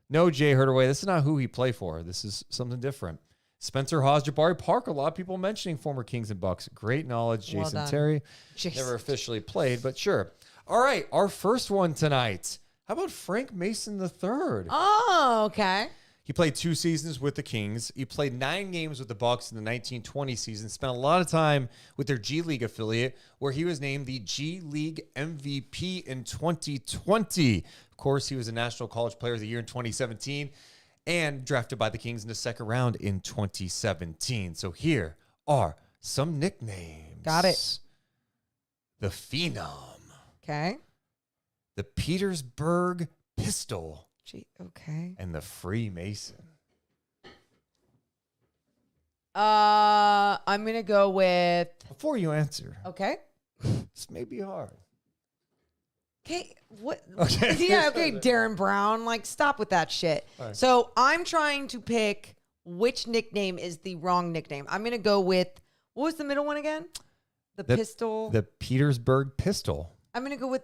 No Jay Hurdaway. This is not who he played for. This is something different. Spencer Hawes, Jabari Parker. A lot of people mentioning former Kings and Bucks. Great knowledge. Well Jason done. Terry. Jason. Never officially played, but sure. All right, our first one tonight. How about Frank Mason III? Oh, okay. He played 2 seasons with the Kings. He played 9 games with the Bucks in the 1920 season. Spent a lot of time with their G League affiliate, where he was named the G League MVP in 2020. Of course, he was a National College Player of the Year in 2017 and drafted by the Kings in the 2nd round in 2017. So here are some nicknames. Got it. The Phenom. Okay. The Petersburg Pistol. Okay. And the Freemason. I'm going to go with... Before you answer. Okay. This may be hard. Okay. What? Okay. Yeah, okay, Darren Brown. Stop with that shit. Right. So I'm trying to pick which nickname is the wrong nickname. I'm going to go with, what was the middle one again? The pistol. The Petersburg Pistol. I'm going to go with,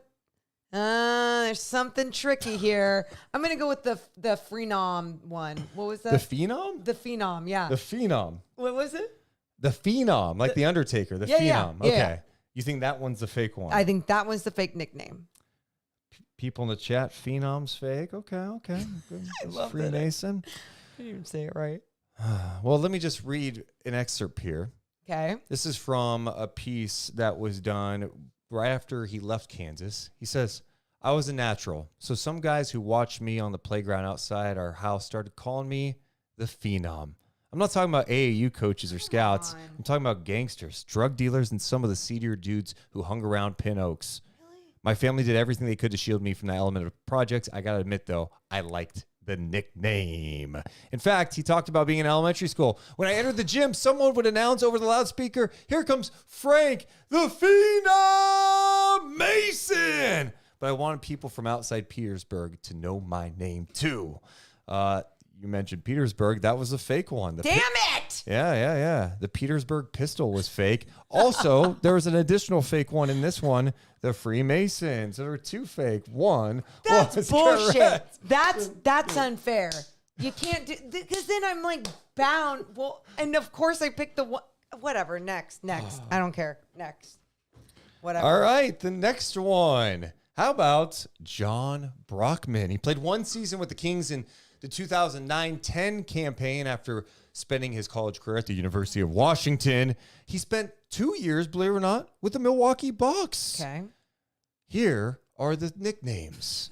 there's something tricky here. I'm going to go with the Phenom one. What was that? The Phenom? The Phenom, yeah. The Phenom. What was it? The Phenom, like the Undertaker. The Phenom. Yeah. Okay. You think that one's the fake one? I think that one's the fake nickname. People in the chat, Phenom's fake. Okay. I love Freemason. I didn't even say it right. Well, let me just read an excerpt here. Okay. This is from a piece that was done right after he left Kansas. He says, I was a natural, so some guys who watched me on the playground outside our house started calling me the Phenom. I'm not talking about AAU coaches or scouts. I'm talking about gangsters, drug dealers, and some of the seedier dudes who hung around Pin Oaks. Really? My family did everything they could to shield me from that element of projects. I got to admit, though, I liked the nickname. In fact, he talked about being in elementary school. When I entered the gym, someone would announce over the loudspeaker, here comes Frank, the Phenom Mason. But I wanted people from outside Petersburg to know my name, too. You mentioned Petersburg. That was a fake one. Damn it! Yeah. The Petersburg Pistol was fake. Also, there was an additional fake one in this one, the Freemasons. There were two fake. One That's was bullshit. correct. That's unfair. You can't do, because then I'm like bound. Well, and of course I picked the one. Whatever. Next. I don't care. Next. Whatever. All right, the next one. How about John Brockman? He played one season with the Kings in the 2009-10 campaign after spending his college career at the University of Washington. He spent 2 years, believe it or not, with the Milwaukee Bucks. Okay. Here are the nicknames.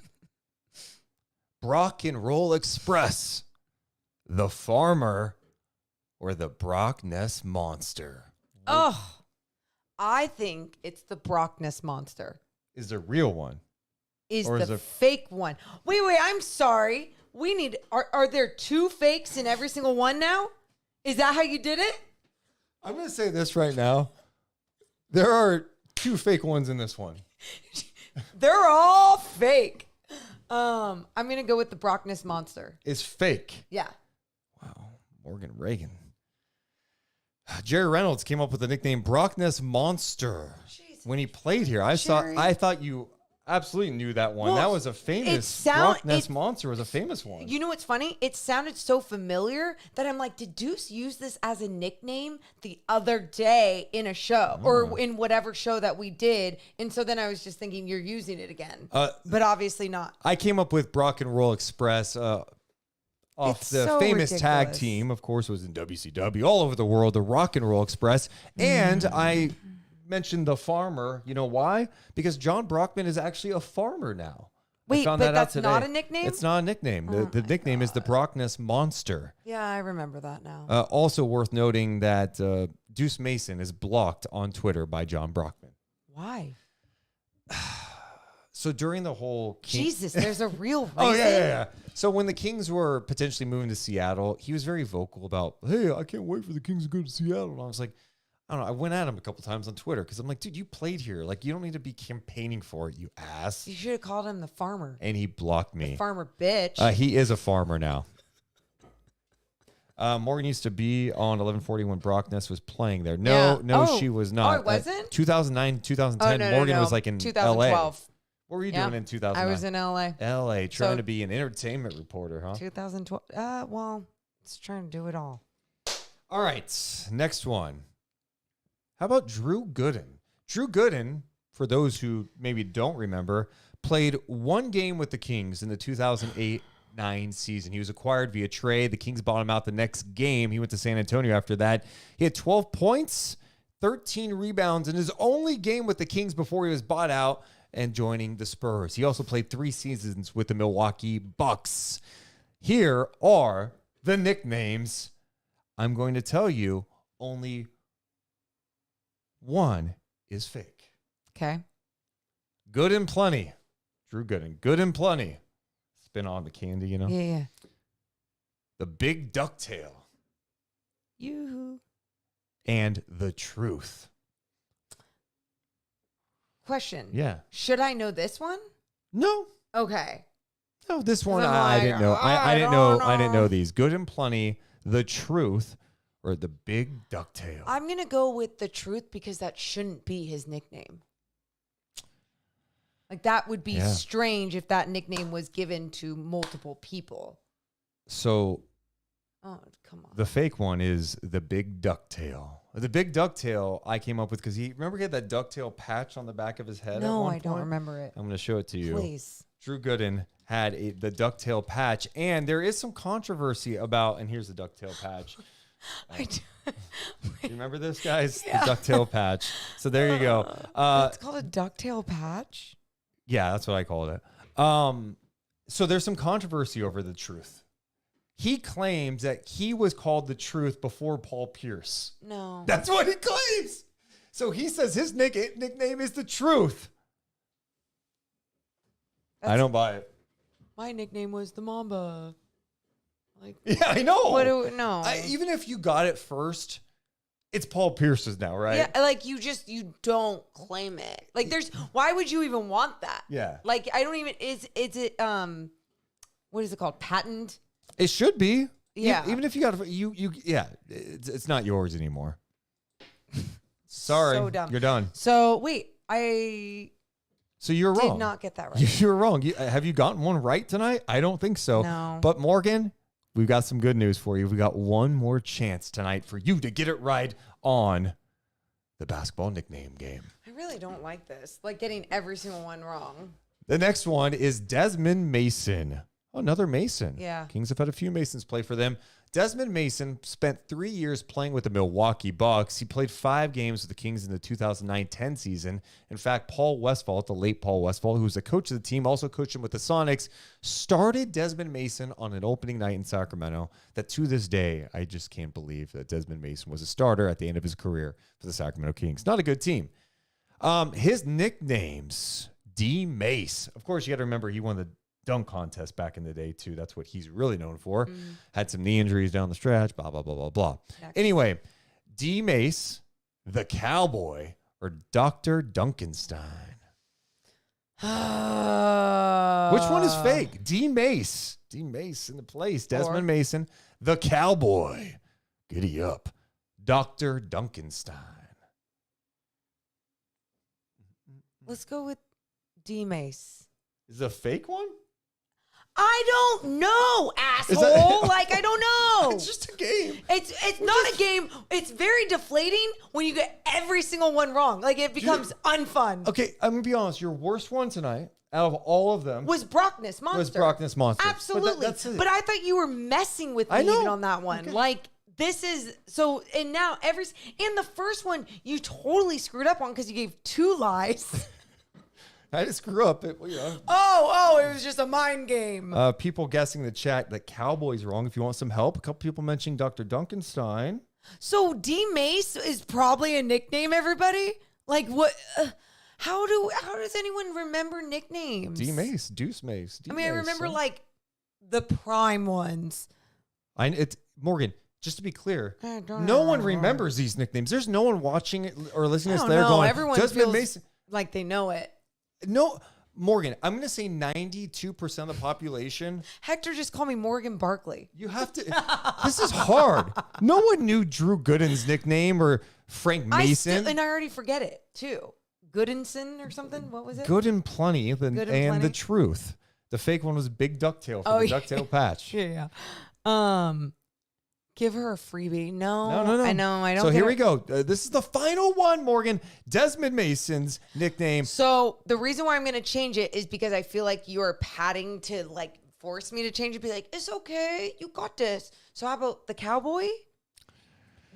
Brock and Roll Express, the Farmer, or the Brockness Monster. Oh, I think it's the Brockness Monster. Is the real one? Is or the fake one. Wait, I'm sorry. We need, are there two fakes in every single one now? Is that how you did it? I'm going to say this right now. There are two fake ones in this one. They're all fake. I'm going to go with the Brockness Monster. It's fake. Yeah. Wow. Morgan Reagan. Jerry Reynolds came up with the nickname Brockness Monster when he played here. I thought you absolutely knew that one. Well, that was a famous Brockness Monster was a famous one. You know what's funny? It sounded so familiar that I'm like, did Deuce use this as a nickname the other day in a show or in whatever show that we did? And so then I was just thinking you're using it again, but obviously not. I came up with Brock and Roll Express off It's the so famous tag ridiculous. team, of course, was in WCW all over the world, the Rock and Roll Express. And I mentioned the Farmer. You know why? Because John Brockman is actually a farmer now. Wait, I found but that out that's today. not a nickname? It's not a nickname. The nickname is the Brockness Monster. Yeah, I remember that now. Also worth noting that Deuce Mason is blocked on Twitter by John Brockman. Why? So during the whole Jesus, there's a real reason. Oh, yeah. So when the Kings were potentially moving to Seattle, he was very vocal about, hey, I can't wait for the Kings to go to Seattle. And I was like, I don't know. I went at him a couple times on Twitter because I'm like, dude, you played here. Like, you don't need to be campaigning for it, you ass. You should have called him the farmer. And he blocked me. The farmer bitch. He is a farmer now. Morgan used to be on 1140 when Brockness was playing there. She was not. Oh, it wasn't? 2009, 2010. No, Morgan was like in 2012. LA. What were you doing in 2009? I was in LA. LA, trying to be an entertainment reporter, huh? 2012. Well, it's trying to do it all. All right, next one. How about Drew Gooden? Drew Gooden, for those who maybe don't remember, played one game with the Kings in the 2008-9 season. He was acquired via trade. The Kings bought him out the next game. He went to San Antonio after that. He had 12 points, 13 rebounds in his only game with the Kings before he was bought out and joining the Spurs. He also played 3 seasons with the Milwaukee Bucks. Here are the nicknames. I'm going to tell you only one is fake. Okay. Good and Plenty. Drew Gooden. Good and Plenty. Spin on the candy, you know? Yeah. The Big Ducktail. Yoo-hoo. And The Truth. Question. Yeah. Should I know this one? No. Okay. No, this one I'm I like, didn't know. I didn't know. I didn't know these. Good and Plenty. the truth, or the big ducktail? I'm going to go with the truth because that shouldn't be his nickname. Like, that would be strange if that nickname was given to multiple people. So, oh, come on. The fake one is the big ducktail. The big ducktail I came up with because remember he had that ducktail patch on the back of his head? No, at one I don't point? remember it. I'm going to show it to you. Please. Drew Gooden had the ducktail patch, and there is some controversy about, and here's the ducktail patch. I do. You remember this, guys? Yeah. The ducktail patch. So there you go. It's called a ducktail patch? Yeah, that's what I called it. So there's some controversy over the truth. He claims that he was called the truth before Paul Pierce. No. That's what he claims. So he says his nickname is the truth. I don't buy it. My nickname was the Mamba. Like, yeah, I know. No. Even if you got it first, it's Paul Pierce's now, right? Yeah, like you don't claim it. Like why would you even want that? Yeah. Like I don't even, is it, what is it called? Patent? It should be. Yeah. Even if you got it's not yours anymore. Sorry. So dumb. You're done. So wait, So you're wrong. Did not get that right. You're wrong. Have you gotten one right tonight? I don't think so. No. But Morgan, we've got some good news for you. We got one more chance tonight for you to get it right on the basketball nickname game. I really don't like this. Like getting every single one wrong. The next one is Desmond Mason. Oh, another Mason. Yeah. Kings have had a few Masons play for them. Desmond Mason spent 3 years playing with the Milwaukee Bucks. He played 5 games with the Kings in the 2009-10 season. In fact, Paul Westphal, the late Paul Westphal, who was the coach of the team, also coached him with the Sonics, started Desmond Mason on an opening night in Sacramento that to this day, I just can't believe that Desmond Mason was a starter at the end of his career for the Sacramento Kings. Not a good team. His nicknames, D-Mace. Of course, you got to remember he won the dunk contest back in the day too. That's what he's really known for. Had some knee injuries down the stretch, blah, blah, blah, blah, blah. Anyway, D-Mace, the Cowboy, or Dr. Duncanstein. Which one is fake? D-Mace. D-Mace in the place. Desmond Mason, the Cowboy. Giddy up. Dr. Duncanstein. Let's go with D-Mace. Is it a fake one? I don't know, asshole. Like, I don't know. It's just a game. It's not a game. It's very deflating when you get every single one wrong. Like, it becomes unfun. Okay, I'm going to be honest. Your worst one tonight, out of all of them, was Brockness Monster. Absolutely. But I thought you were messing with me even on that one. Okay. Like, this is so, and now in the first one, you totally screwed up on because you gave 2 lies. I didn't screw up. It was just a mind game. People guessing in the chat that Cowboy's wrong. If you want some help, a couple people mentioning Dr. Duncanstein. So D-Mace is probably a nickname, everybody? Like what? How does anyone remember nicknames? D-Mace, Deuce Mace. I mean, I remember like the prime ones. Morgan, just to be clear, no one remembers these nicknames. There's no one watching it or listening to this. They're going, everyone feels Mason. Like they know it. No, Morgan, I'm going to say 92% of the population. Hector, just call me Morgan Barkley. You have to. This is hard. No one knew Drew Gooden's nickname or Frank Mason. And I already forget it, too. Goodenson or something? What was it? Good and Plenty and The Truth. The fake one was Big Ducktail for the Ducktail Patch. Yeah. Give her a freebie. No. I know. I don't. So here we go. This is the final one, Morgan. Desmond Mason's nickname. So the reason why I'm going to change it is because I feel like you are padding to like force me to change it. Be like, it's okay. You got this. So how about the Cowboy?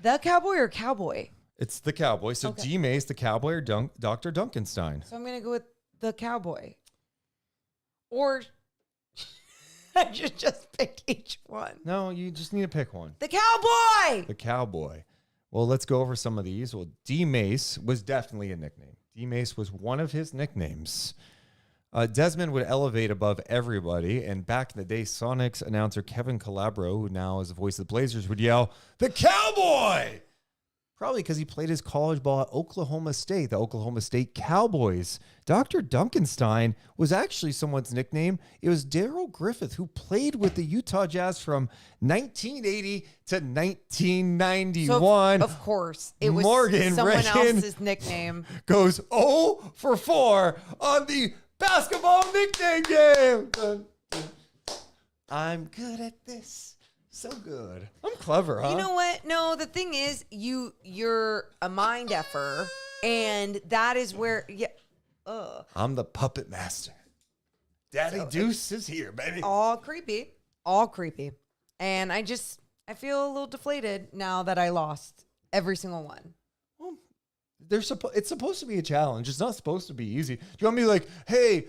The Cowboy or Cowboy? It's the Cowboy. So okay. D-Mace, the Cowboy, or Dr. Duncanstein. So I'm going to go with the Cowboy. Or I should just pick each one. No, you just need to pick one. The Cowboy! The Cowboy. Well, let's go over some of these. Well, D-Mace was definitely a nickname. D-Mace was one of his nicknames. Desmond would elevate above everybody, and back in the day, Sonics announcer Kevin Calabro, who now is the voice of the Blazers, would yell, "The Cowboy!" Probably because he played his college ball at Oklahoma State, the Oklahoma State Cowboys. Dr. Duncanstein was actually someone's nickname. It was Darrell Griffith, who played with the Utah Jazz from 1980 to 1991. So of course, it was Morgan someone Reagan else's nickname. Goes 0 for 4 on the Basketballl Nickname Game. I'm good at this. So good. I'm clever, huh? You know what? No, the thing is, you're a mind effer, and that is where I'm the puppet master. Daddy Deuce is here, baby. All creepy. And I feel a little deflated now that I lost every single one. It's supposed to be a challenge. It's not supposed to be easy. Do you want me like, hey,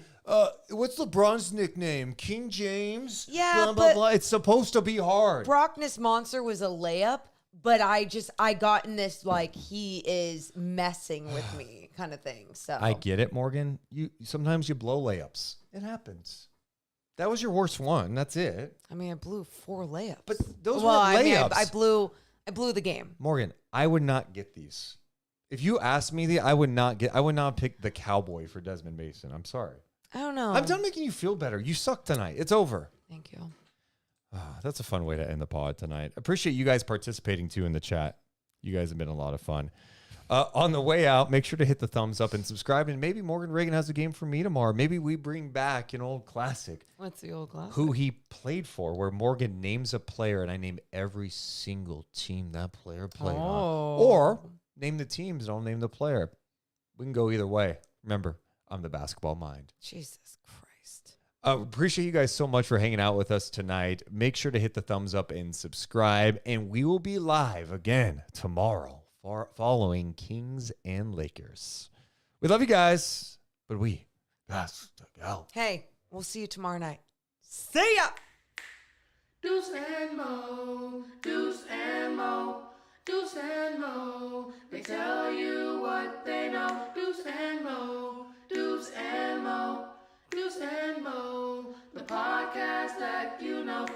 what's LeBron's nickname? King James? Yeah, blah, blah, blah. It's supposed to be hard. Brockness Monster was a layup, but I got in this like he is messing with me kind of thing. So I get it, Morgan. Sometimes you blow layups. It happens. That was your worst one. That's it. I mean, I blew 4 layups. But those were layups. I blew the game. Morgan, I would not get these. If you asked me I would not pick the Cowboy for Desmond Mason. I'm sorry. I don't know. I'm done making you feel better. You suck tonight. It's over. Thank you. That's a fun way to end the pod tonight. Appreciate you guys participating too in the chat. You guys have been a lot of fun. On the way out, make sure to hit the thumbs up and subscribe. And maybe Morgan Reagan has a game for me tomorrow. Maybe we bring back an old classic. What's the old classic? Who he played for, where Morgan names a player and I name every single team that player played on. Or name the teams and I'll name the player. We can go either way. Remember, I'm the basketball mind. Jesus Christ. Appreciate you guys so much for hanging out with us tonight. Make sure to hit the thumbs up and subscribe. And we will be live again tomorrow following Kings and Lakers. We love you guys, but we got to go. Hey, we'll see you tomorrow night. See ya! Deuce and Mo, Deuce and Mo, Deuce and Mo. They tell you what they know. Deuce and Mo, Deuce and Mo, Deuce and Mo. The podcast that you know.